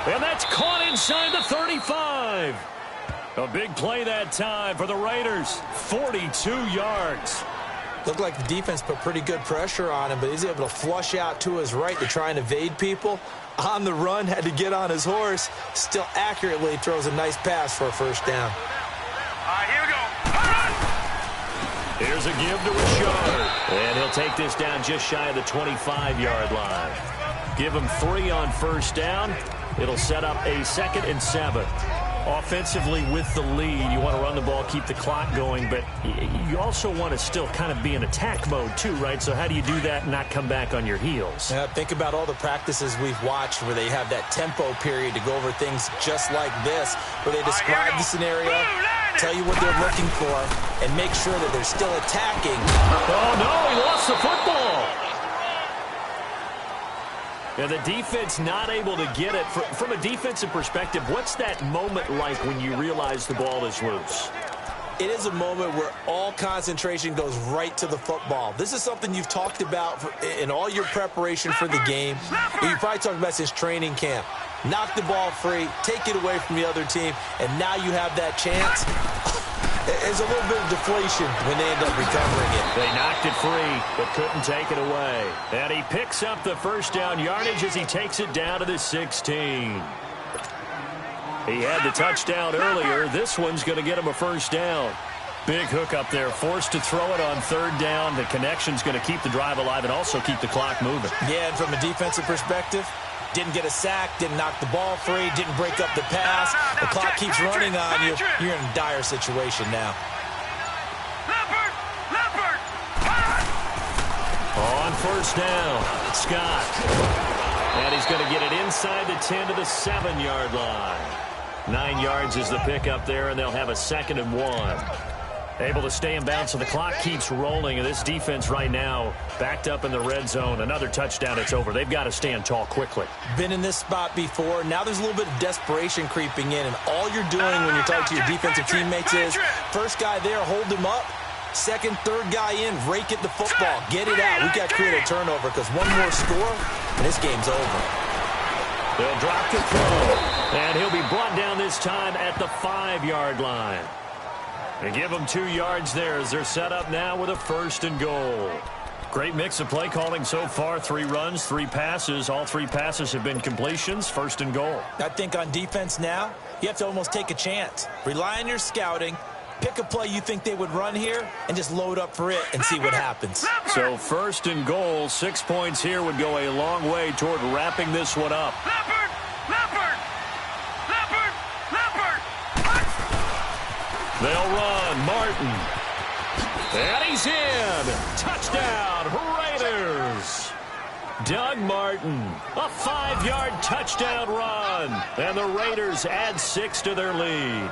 And that's caught inside the 35. A big play that time for the Raiders. 42 yards.
Looked like the defense put pretty good pressure on him, but he's able to flush out to his right to try and evade people. On the run, had to get on his horse. Still accurately throws a nice pass for a first down.
All right, here we go.
Here's a give to Rashard. And he'll take this down just shy of the 25-yard line. Give him 3 on first down. It'll set up a 2nd and 7. Offensively with the lead, you want to run the ball, keep the clock going, but you also want to still kind of be in attack mode too, right? So how do you do that and not come back on your heels?
Yeah, think about all the practices we've watched where they have that tempo period to go over things just like this, where they describe the scenario, tell you what they're looking for, and make sure that they're still attacking.
Oh, no, he lost the football. And the defense not able to get it. From a defensive perspective, what's that moment like when you realize the ball is loose?
It is a moment where all concentration goes right to the football. This is something you've talked about in all your preparation for the game. You probably talked about since training camp. Knock the ball free, take it away from the other team, and now you have that chance. There's a little bit of deflation when they end up recovering it.
They knocked it free, but couldn't take it away. And he picks up the first down yardage as he takes it down to the 16. He had the touchdown earlier. This one's going to get him a first down. Big hook up there, forced to throw it on 3rd down. The connection's going to keep the drive alive and also keep the clock moving.
Yeah, and from a defensive perspective, didn't get a sack, didn't knock the ball free, didn't break up the pass. The clock keeps running on you. You're in a dire situation now.
On first down, Scott. And he's going to get it inside the 10 to the 7-yard line. 9 yards is the pickup there, and they'll have a 2nd and 1. Able to stay in bounds, so the clock keeps rolling. And this defense right now backed up in the red zone. Another touchdown, it's over. They've got to stand tall quickly.
Been in this spot before. Now there's a little bit of desperation creeping in. And all you're doing when you're talking to your defensive teammates is, first guy there, hold him up. Second, third guy in, rake at the football. Get it out. We've got to create a turnover because one more score, and this game's over.
They'll drop the throw. And he'll be brought down this time at the 5-yard line. They give them 2 yards there as they're set up now with a 1st and goal. Great mix of play calling so far. 3 runs, 3 passes. All 3 passes have been completions. 1st and goal.
I think on defense now, you have to almost take a chance. Rely on your scouting. Pick a play you think they would run here and just load up for it and see what happens.
So 1st and goal, 6 points here would go a long way toward wrapping this one up. They'll run. Martin. And he's in. Touchdown, Raiders. Doug Martin. A 5-yard touchdown run. And the Raiders add 6 to their lead.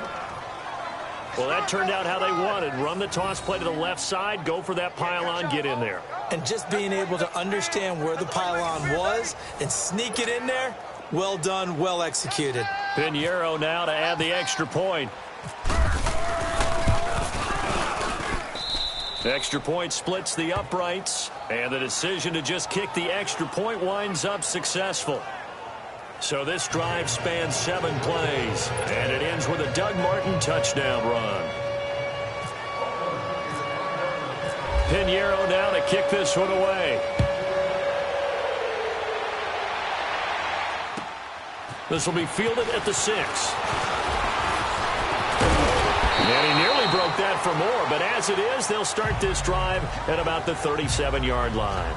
Well, that turned out how they wanted. Run the toss play to the left side, go for that pylon, get in there.
And just being able to understand where the pylon was and sneak it in there, well done, well executed.
Pinheiro now to add the extra point. The extra point splits the uprights, and the decision to just kick the extra point winds up successful. So this drive spans 7 plays, and it ends with a Doug Martin touchdown run. Pinheiro now to kick this one away. This will be fielded at the 6. And he nearly broke that for more, but as it is, they'll start this drive at about the 37-yard line.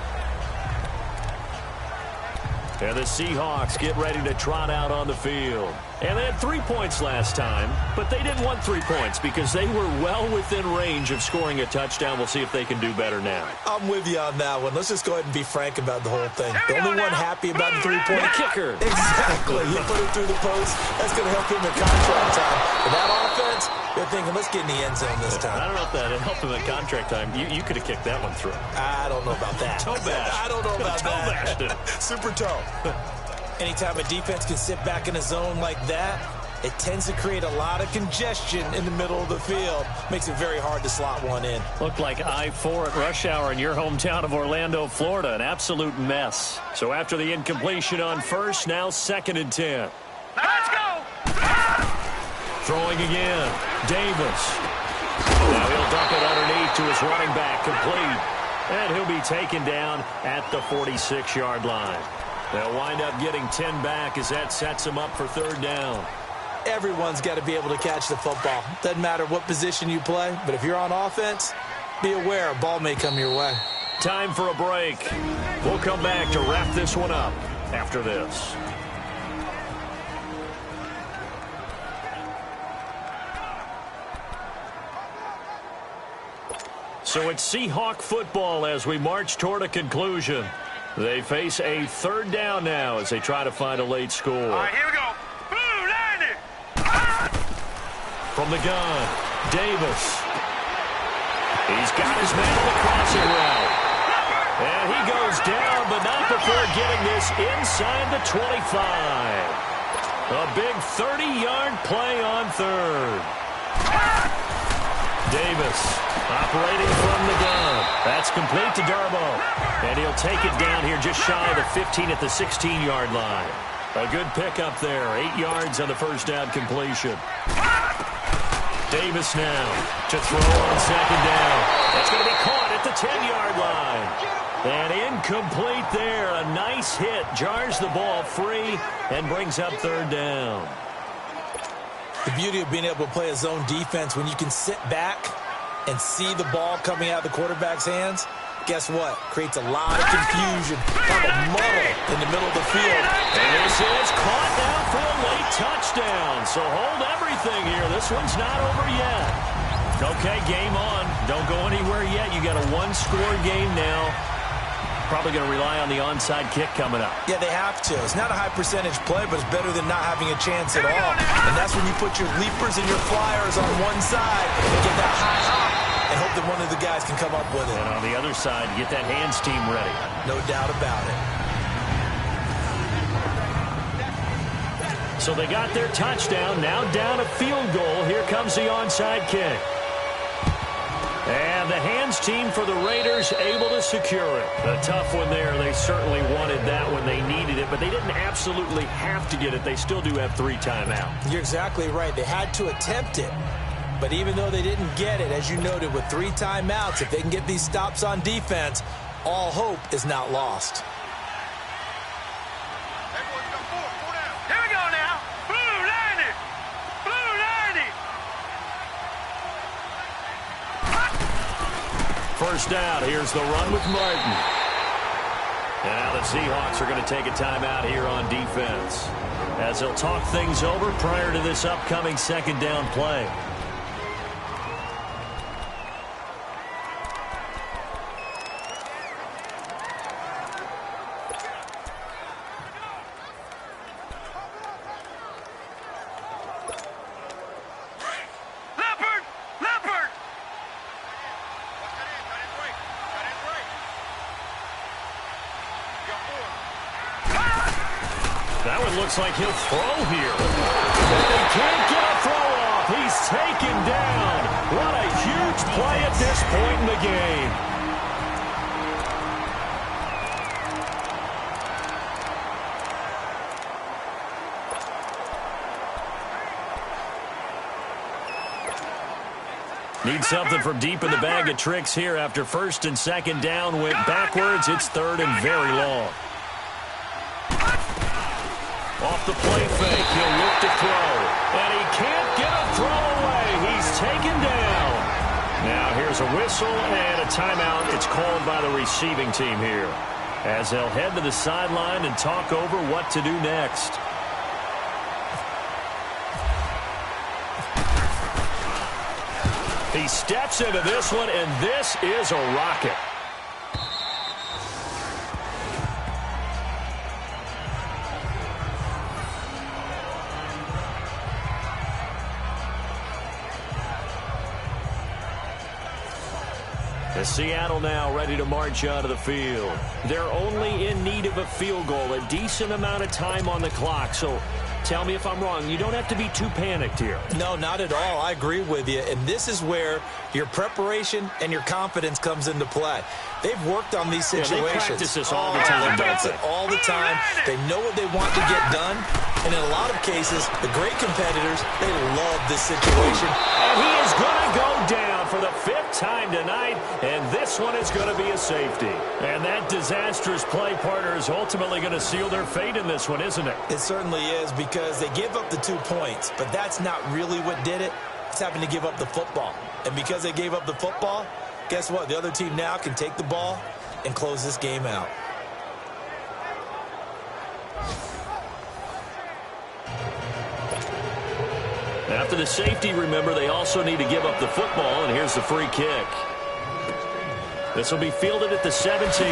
And the Seahawks get ready to trot out on the field. And they had 3 points last time, but they didn't want 3 points because they were well within range of scoring a touchdown. We'll see if they can do better now.
I'm with you on that one. Let's just go ahead and be frank about the whole thing. The only one happy about the 3-point
kicker.
Exactly. You put it through the post. That's going to help him in contract time. But that offense, they're thinking, let's get in the end zone this time.
I don't know if that helped him in contract time. You could have kicked that one through.
I don't know about that.
Toe bash.
I don't know about that.
Toe bashed it.
Super toe. Anytime a defense can sit back in a zone like that, it tends to create a lot of congestion in the middle of the field. Makes it very hard to slot one in.
Looked like I-4 at rush hour in your hometown of Orlando, Florida. An absolute mess. So after the incompletion on first, now 2nd and 10.
Let's go!
Throwing again. Davis. Now he'll dump it underneath to his running back, complete. And he'll be taken down at the 46-yard line. They'll wind up getting 10 back as that sets him up for 3rd down.
Everyone's got to be able to catch the football. Doesn't matter what position you play, but if you're on offense, be aware a ball may come your way.
Time for a break. We'll come back to wrap this one up after this. So it's Seahawk football as we march toward a conclusion. They face a 3rd down now as they try to find a late score.
All right, here we go. Blue, landed.
From the gun, Davis. He's got his man on the crossing route. And he goes down, but not before getting this inside the 25. A big 30-yard play on 3rd. Davis operating from the gun. That's complete to Darbo. And he'll take it down here just shy of the 15 at the 16-yard line. A good pickup there. 8 yards on the 1st down completion. Davis now to throw on 2nd down. That's going to be caught at the 10-yard line. And incomplete there. A nice hit. Jars the ball free and brings up 3rd down.
The beauty of being able to play a zone defense when you can sit back and see the ball coming out of the quarterback's hands, guess what? Creates a lot of confusion, kind of a muddle in the middle of the field.
And this is caught now for a late touchdown. So hold everything here. This one's not over yet. Okay, game on. Don't go anywhere yet. You got a 1-score game now. Probably going to rely on the onside kick coming up.
Yeah, they have to. It's not a high percentage play, but it's better than not having a chance at all. And that's when you put your leapers and your flyers on one side and get that high hop and hope that one of the guys can come up with it.
And on the other side, get that hands team ready.
No doubt about it.
So they got their touchdown. Now down a field goal. Here comes the onside kick. And the hands team for the Raiders able to secure it. A tough one there. They certainly wanted that when they needed it, but they didn't absolutely have to get it. They still do have 3 timeouts.
You're exactly right. They had to attempt it. But even though they didn't get it, as you noted, with 3 timeouts, if they can get these stops on defense, all hope is not lost.
Here we go now. Blue, landed. Blue, landed.
1st down. Here's the run with Martin. And now the Seahawks are going to take a timeout here on defense as they'll talk things over prior to this upcoming 2nd down play. That one looks like he'll throw here. And he can't get a throw off. He's taken down. What a huge play at this point in the game. Need something from deep in the bag of tricks here after 1st and 2nd down went backwards. It's 3rd and very long. Off the play fake, he'll look to throw. And he can't get a throw away. He's taken down. Now here's a whistle and a timeout. It's called by the receiving team here, as they'll head to the sideline and talk over what to do next. He steps into this one, and this is a rocket. Seattle now ready to march onto the field. They're only in need of a field goal, a decent amount of time on the clock. So tell me if I'm wrong, you don't have to be too panicked here.
No, not at all. I agree with you. And this is where your preparation and your confidence comes into play. They've worked on these situations.
Yeah, they practice this all the time, don't they?
All the time. They know what they want to get done. And in a lot of cases, the great competitors, they love this situation.
And he is going to go down for the 5th time tonight, and this one is going to be a safety. And that disastrous play, partner, is ultimately going to seal their fate in this one, isn't it?
It certainly is, because they gave up the 2 points, but that's not really what did it. It's having to give up the football. And because they gave up the football, guess what? The other team now can take the ball and close this game out.
After the safety, remember, they also need to give up the football, and here's the free kick. This will be fielded at the 17.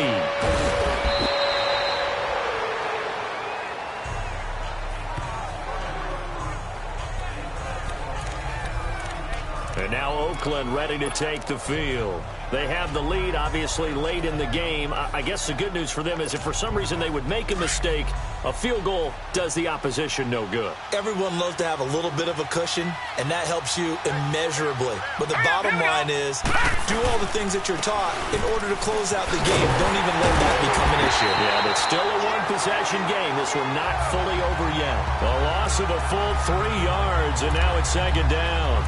And now Oakland ready to take the field. They have the lead, obviously, late in the game. I guess the good news for them is if for some reason they would make a mistake, a field goal does the opposition no good.
Everyone loves to have a little bit of a cushion, and that helps you immeasurably. But the bottom line is, do all the things that you're taught in order to close out the game. Don't even let that become an issue.
Yeah, but still a one-possession game. This one not fully over yet. A loss of a full 3 yards, and now it's 2nd down.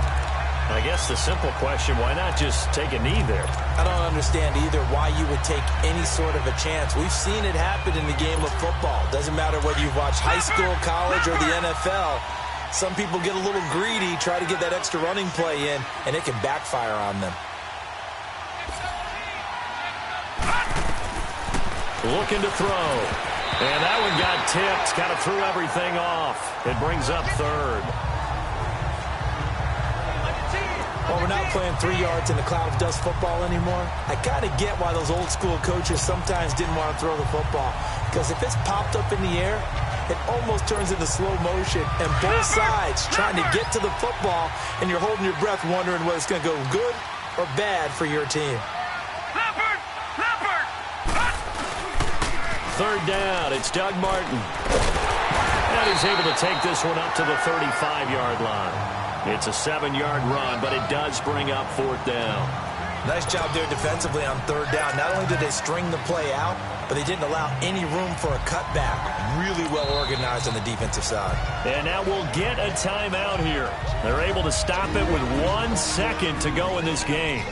I guess the simple question, why not just take a knee there?
I don't understand either why you would take any sort of a chance. We've seen it happen in the game of football. Doesn't matter whether you've watched high school, college, or the NFL. Some people get a little greedy, try to get that extra running play in, and it can backfire on them.
Looking to throw. And that one got tipped, kind of threw everything off. It brings up 3rd.
Well, we're not playing 3 yards in a cloud of dust football anymore. I kind of get why those old school coaches sometimes didn't want to throw the football. Because if it's popped up in the air, it almost turns into slow motion. And both sides trying to get to the football, and you're holding your breath wondering whether it's going to go good or bad for your team.
Leopard! Leopard!
3rd down. It's Doug Martin. And he's able to take this one up to the 35-yard line. It's a 7-yard run, but it does bring up 4th down.
Nice job there defensively on 3rd down. Not only did they string the play out, but they didn't allow any room for a cutback. Really well organized on the defensive side.
And now we'll get a timeout here. They're able to stop it with 1 second to go in this game.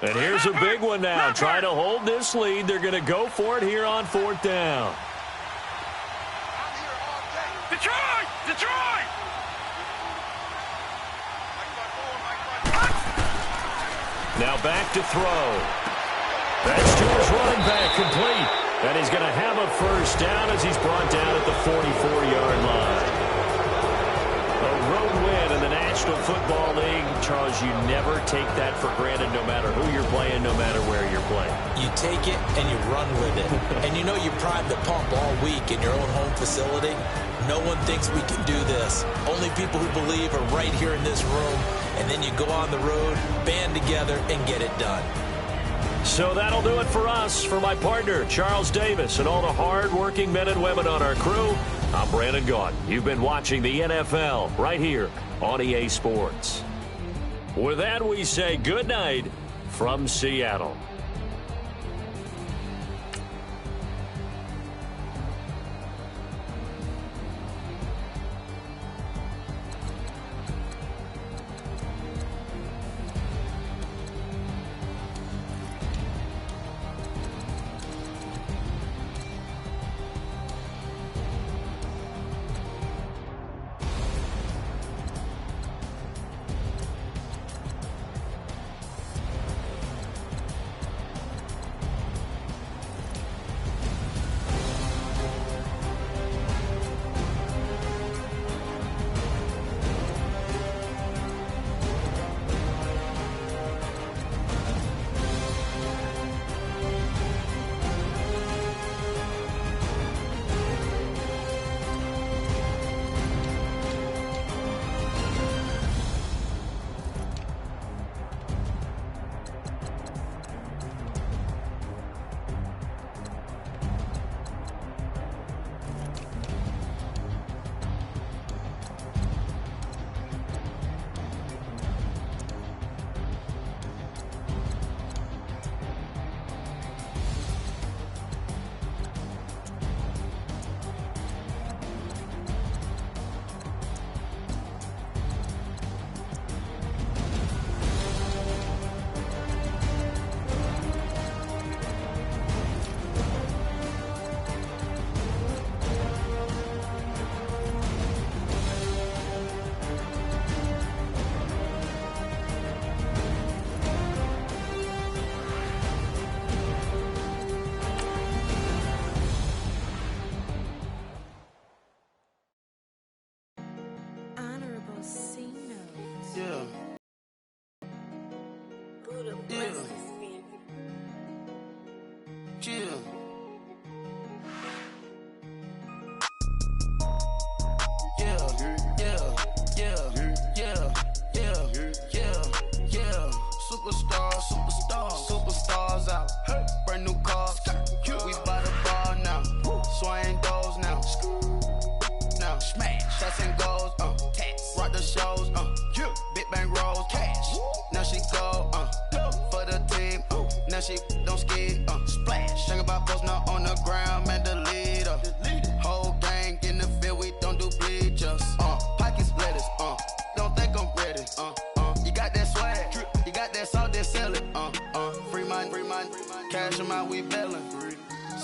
And here's a big one now. Trying to hold this lead. They're going to go for it here on 4th down.
Detroit! Detroit!
Now back to throw. That's to his running back, complete. And he's going to have a 1st down as he's brought down at the 44-yard line. A road win in the National Football League. Charles, you never take that for granted no matter who you're playing, no matter where you're playing.
You take it and you run with it. And you know you primed the pump all week in your own home facility. No one thinks we can do this. Only people who believe are right here in this room. And then you go on the road, band together, and get it done.
So that'll do it for us. For my partner, Charles Davis, and all the hard-working men and women on our crew, I'm Brandon Gaudin. You've been watching the NFL right here on EA Sports. With that, we say good night from Seattle.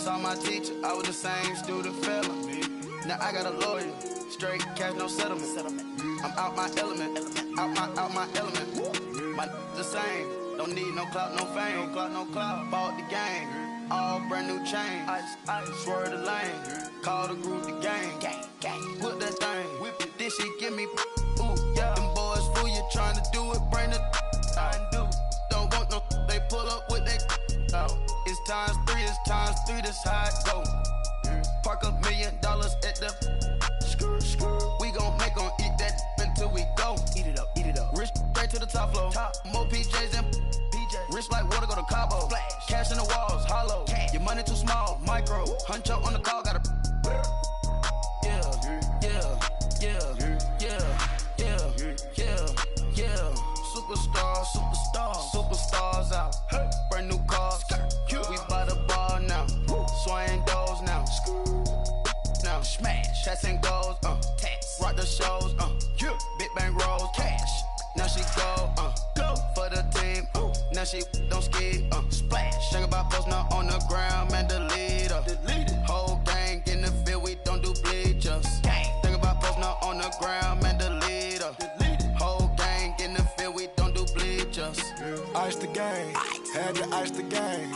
Saw my teacher, I was the same student fella. Now I got a lawyer, straight cash, no settlement. I'm out my element, out my element. My the same, don't need no clout, no fame. No clout, bought the game, all brand new chain. Ice, swerve the lane, call the group the gang. Whip that thing, whip it, this shit give me. Ooh, yeah. Them boys fool you trying to do it, bring it. Don't want no, they pull up with they. It's times three, this how it go. Park $1 million at the. We gon' make 'em eat that until we go. Eat it up. Rich straight to the top floor. More PJs and PJ. Rich like water, go to Cabo. Splash. Cash in the walls, hollow. Cash. Your money too small, micro. Huncho on the call, gotta. Superstars out. Brand new cars. We by the bar now. Swaying doors now. Now smash. Chats and goals. Rock the shows. Big bang rolls. Cash. Now she go. For the team. Now she don't ski. Splash. Think about post now on the ground. Man, delete her. Whole gang in the field. We don't do bleachers. Think about post now on the ground. Man, delete her. Whole gang in the field. We don't do bleachers.
Ice the game, had to ice the game.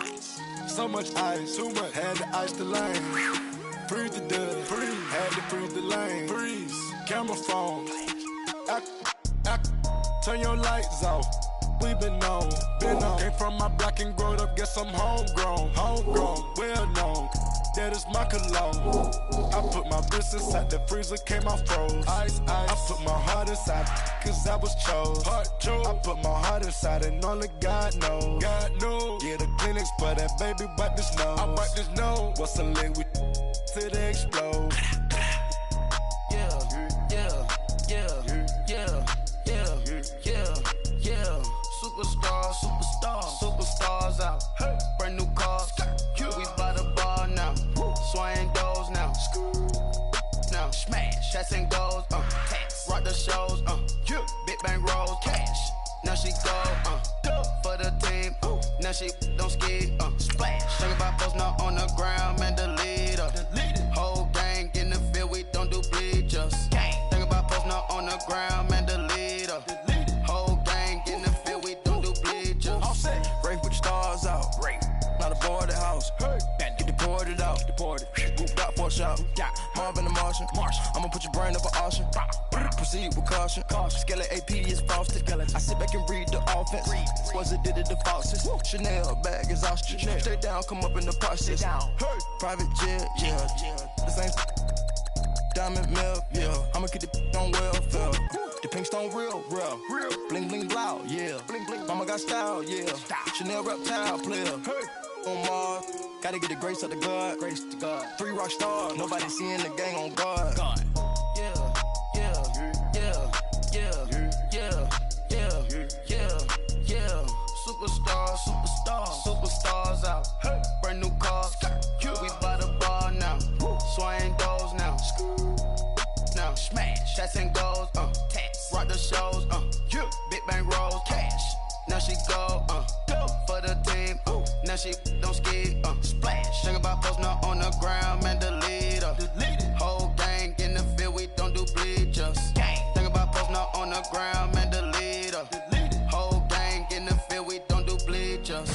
So much ice, too much, had to ice the lane. Freeze the dub, had to freeze the lane. Freeze, camera phone, turn your lights off. We been on. Came from my block and growed up, guess I'm homegrown, well known. That is my cologne. I put my wrist inside the freezer, came out froze. Ice. I put my heart inside, cause I was chose. I put my heart inside and only God knows. Yeah, the clinics for that baby, wipe this nose. I wipe this nose. What's a liquid till they explode? Superstars out. Brand new cars. We by the bar now. Swaying doors now. Now smash. Chats and goals. Rock the shows. Big bang rolls. Cash. Now she go. For the team. Now she don't ski. Splash. Think about post now on the ground. Man, delete her. Whole gang in the field. We don't do bleachers. Think about post now on the ground. Man, delete her. Whole gang in the field. We don't do bleachers. All set. Rain put the stars out. Not a board at house. Get deported out. Group out for a shot. Marvin the Martian. I'ma put your brain up for auction. Proceed with caution. Skeleton AP is frosted. I sit back and read the offense. Was it did it the Foxes? Chanel bag is ostrich. Stay down, come up in the process. Private jet, yeah. The same diamond milk, yeah. I'ma get the on welfare. The pink stone real. Bling bling blow, yeah. Mama got style, yeah. Chanel reptile player. On Mars, gotta get the grace of the God. 3 rock stars, nobody seeing the gang on guard. Superstars out. Brand new cars. We by the bar now. Swaying doors now. Now smash. Chats and goals. Rock the shows. Big bang rolls. Cash. Now she go. For the team. Now she don't ski. Splash. Think about post now on the ground. Man, delete her. Whole gang in the field. We don't do bleachers. Think about post now on the ground. Man, delete her. Whole gang in the field. We don't do bleachers.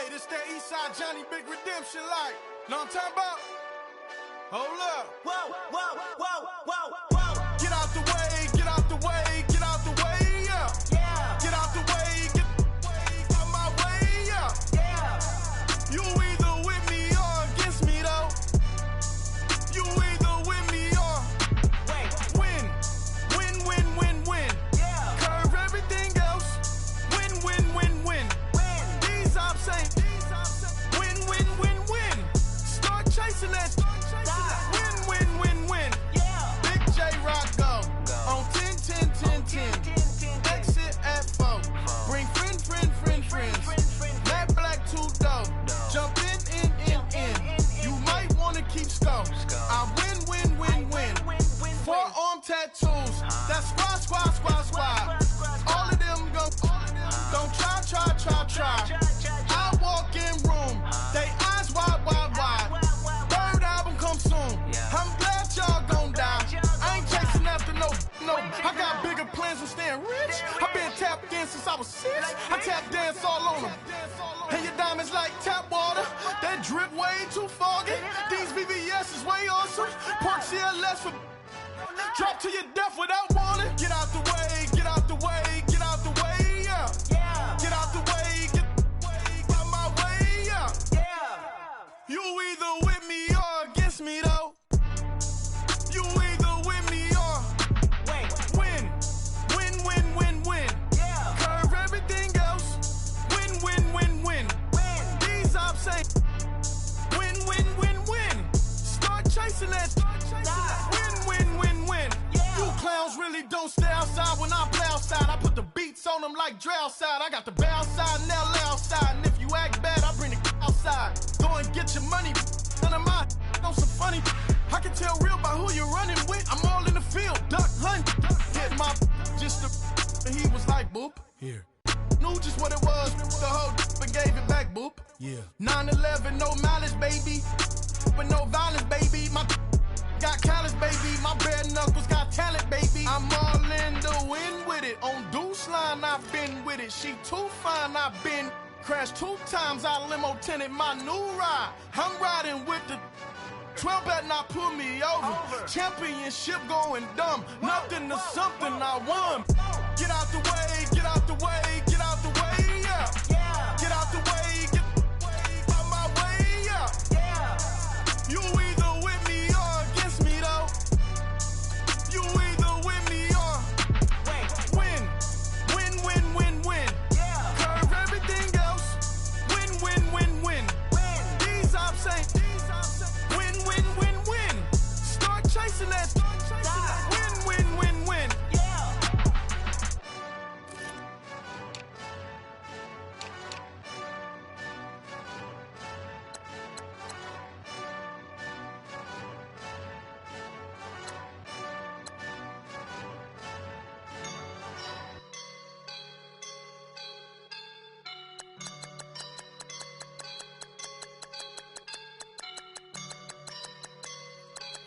Hey, this that Eastside Johnny Big Redemption like. Know what I'm talking about? Hold up.
Whoa, whoa, whoa, whoa, whoa.
Get out the way, get out the way, get out the way, yeah.
Yeah.
Get out the way, get out my way, yeah.
Yeah.
You either with me or against me, though. You either with me or win. Win, win, win, win.
Yeah.
Curve everything else. Win, win, win, win.
Win.
These ops ain't. Win, win, win, win. Start chasing that. Win, win, win, win.
Yeah.
Big J Rock go. On 10, 10, 10, 10. Exit at 4. Bring friends. Matt Black 2 dope. Jump in. You might want to keep scope. I win. Forearm tattoos. That's squad. All of them go. Don't try. I walk in room. They eyes wide. Third album come soon. I'm glad y'all gon' die. I ain't chasing after no. I got bigger plans than staying rich. I been tap in since I was 6. I tap dance all on them. And your diamonds like tap water. That drip way too foggy. These VVS is way awesome. Pork CLS for drop to your death without warning. Get out the way, get out the way, get out the way, yeah.
Yeah.
Get out the way, get out my way, yeah.
Yeah.
You either with me or against me, though. You either with me or win. Win.
Yeah.
Curve everything else. Win. These ops ain't. Win. Start chasing that. Win.
Yeah.
You clowns really don't stay outside when I play outside. I put the beats on them like Dre outside. I got the bow side and LA outside. And if you act bad, I bring the outside. Go and get your money. None of my know some funny. I can tell real by who you're running with. I'm all in the field. Duck hunt. Hit my just and he was like, boop. Here. Knew just what it was. The whole and gave it back, boop. Yeah. 9/11, no malice, baby. But no violence, baby. My got callous, baby. My bare knuckles got talent, baby. I'm all in the wind with it. On Deuce line, I've been with it. She too fine, I've been crashed 2 times. I limo tinted my new ride. I'm riding with the 12 better not pull me over. Championship going dumb. Nothing to something I won. Get out the way, get out the way, get out the way, yeah.
Yeah.
Get out the way, get out my way, yeah.
Yeah.
You either with me or against me, though. You either with me or win.
Yeah.
Curve everything else. Win. These ops ain't. Win. Start chasing that. Win.
Yeah.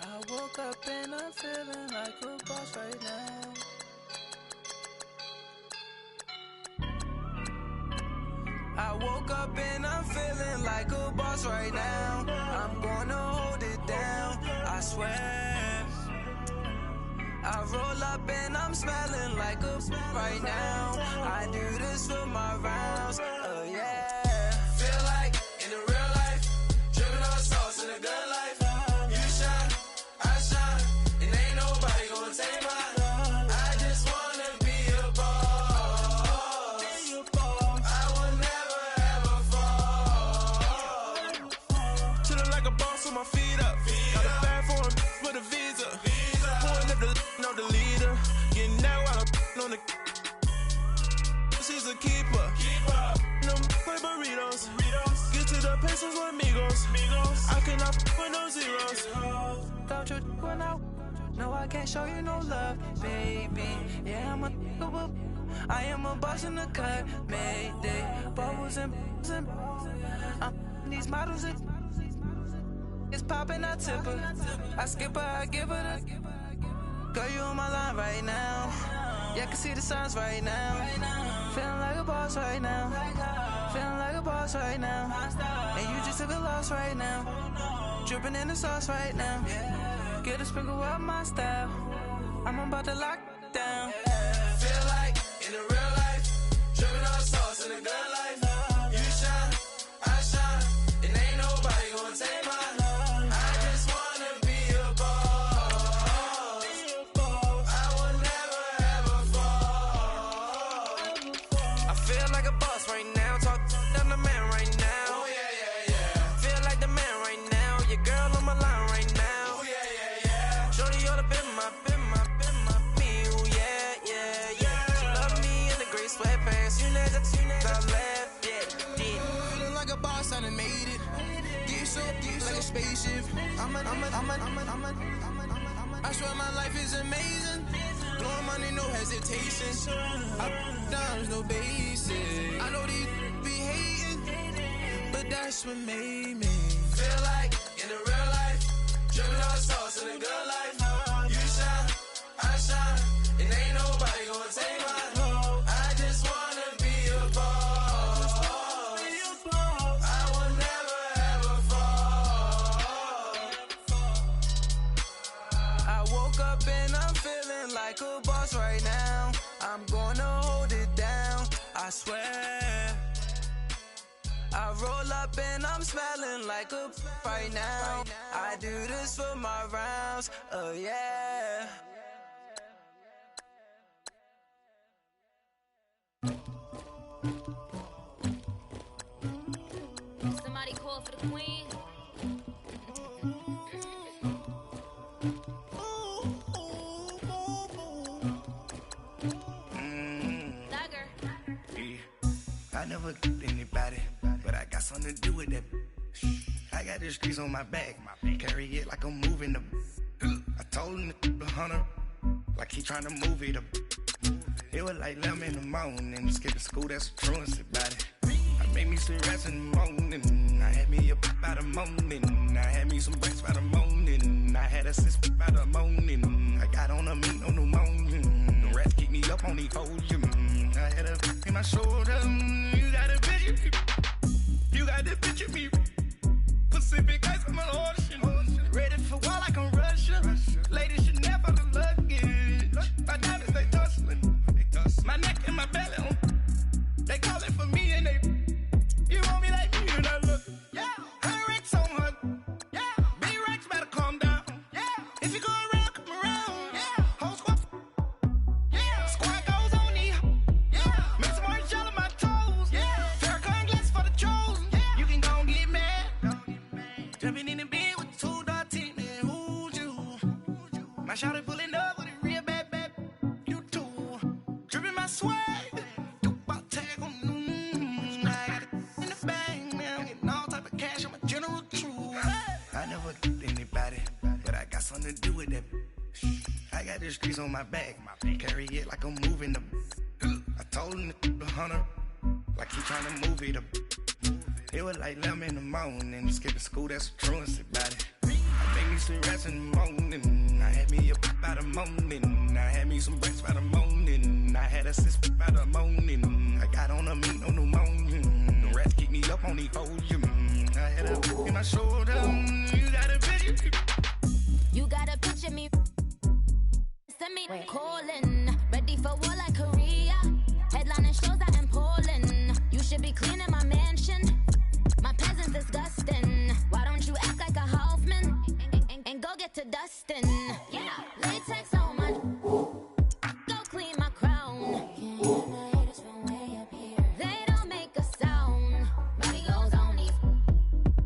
I woke up and I'm feeling like a boss right now. I woke up and I'm feeling like a boss right now. I'm gonna hold it down, I swear. I roll up and I'm smelling like a right now. I do this for my rounds, oh yeah. Feel like in the real life, dripping on sauce in a good life. You shine, I shine, and ain't nobody gonna take mine. I just wanna be a boss. I will never ever fall.
Chillin' like a boss with my feet up. Got a bag for him with a visa. Pulling up the leader. Getting that while I'm on the. She's a keeper. Them play burritos. Get to the pesos with amigos. I cannot with no zeros.
Don't you run out? No, I can't show you no love, baby. Yeah, I am a boss in the cut, Mayday. Bubbles and these models, it's popping, I tip her. I skip her, I give her the. Girl, you on my line right now. Yeah, I can see the signs right now. Feeling like a boss right now. feeling like a boss right now. And you just took a loss right now. Dripping in the sauce right now. Get a sprinkle up my style. I'm about to lock down.
Feel like in the real life, dripping on sauce in the good life. You shine, I shine, and ain't nobody gonna take mine. I just wanna be a boss. I will never ever fall.
I feel like a boss right now. Talk down the man right now.
Oh yeah, yeah, yeah.
Feel like the man right now. Your girl on my line right now.
Oh yeah, yeah, yeah.
Shorty all up in my me. Ooh yeah, yeah, yeah. She love me in the gray sweatpants. You never left, yeah.
Feeling like a boss, I done made it. Get so like a spaceship. I swear my life is amazing. Blowing money, no hesitation. Up, downs, no basic. I know these be hating, but that's what made me. Feel like in the real life, dripping on sauce in the good life. You shine, I shine, and ain't nobody gonna take mine. I just wanna be a boss. I will never ever fall.
I woke up and I'm feeling like a boss right now. I'm gonna hold it down, I swear. I roll up and I'm smelling like a right now. I do this for my rounds, oh yeah.
Somebody call for the queen. Dagger.
I never get anybody, but I got something to do with that. I got the streets on my back, carry it like I'm moving the. I told him the hunter, like he trying to move it up. It was like 11 in the morning, skipping school, that's a truancy about it. I made me some rats in the morning, I had me a pop by the morning, I had me some breaks by the morning, I had a sis by the morning, I got on a meat on the morning, the rats keep me up on the podium, I had a in my shoulder, you got a picture, you got the picture me, Pacific ice on my ocean, ready for war like I'm Russian, ladies should never the luggage, my diamonds they tussling, my neck and my belly on, they calling for me and they, you want me like me and I look, yeah, her Rex on her, yeah, big Rex better calm down, yeah, if you go around, come around, yeah, whole squad, yeah, squad goes on me, yeah, make some orange gel on my toes, yeah, Farrakhan glass for the chosen, yeah, you can go and get mad, jumping in the bed with 2 dark teeth, man, who's you, my shawty pulling up with a real bad, you too, dripping my swag, I never get anybody, but I got something to do with that. I got the streets on my back, carry it like I'm moving the. I told him the hunter, like he trying to move it up. It was like 11 in the morning, skipping school, that's a truancy about it. I made me some rats in the morning, I had me a pop by the morning, I had me some breaks by the morning, I had a sis by the morning, I got on a meat on the morning, the rats keep me up on the podium, I had a in my shoulder, you got a picture.
You got a picture me. Send me calling, ready for war like Korea. Headlining shows out in Poland. You should be cleaning my mansion. My peasants disgusting. Why don't you act like a Hoffman and go get to dustin'? Yeah, latex on my. Go clean my crown. They don't make a sound. Body goes on these.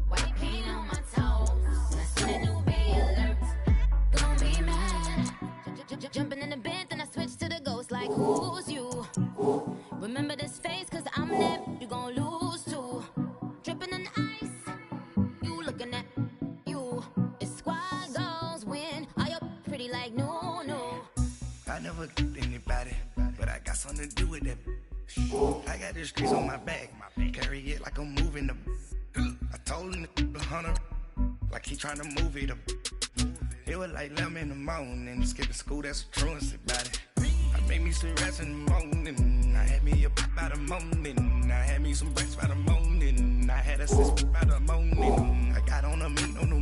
White paint on my toes. I see the new be alert. Gonna be mad. Jumping in the bed, then I switch to the ghost like who's you? Remember this face, cause I'm there. You gon' lose too. Dripping in ice. You looking at you. It's squad goals win. Are you pretty like no?
I never get anybody, but I got something to do with that. I got the streets on my back, carry it like I'm moving the. I told him the hunter, like he trying to move it up. It was like 11 in the morning, skipping school, that's a truancy about it. I made me some rats in the morning, I had me a pop by the morning,
I had me some breakfast by the morning. I had a sister by the morning. I got on a meat on the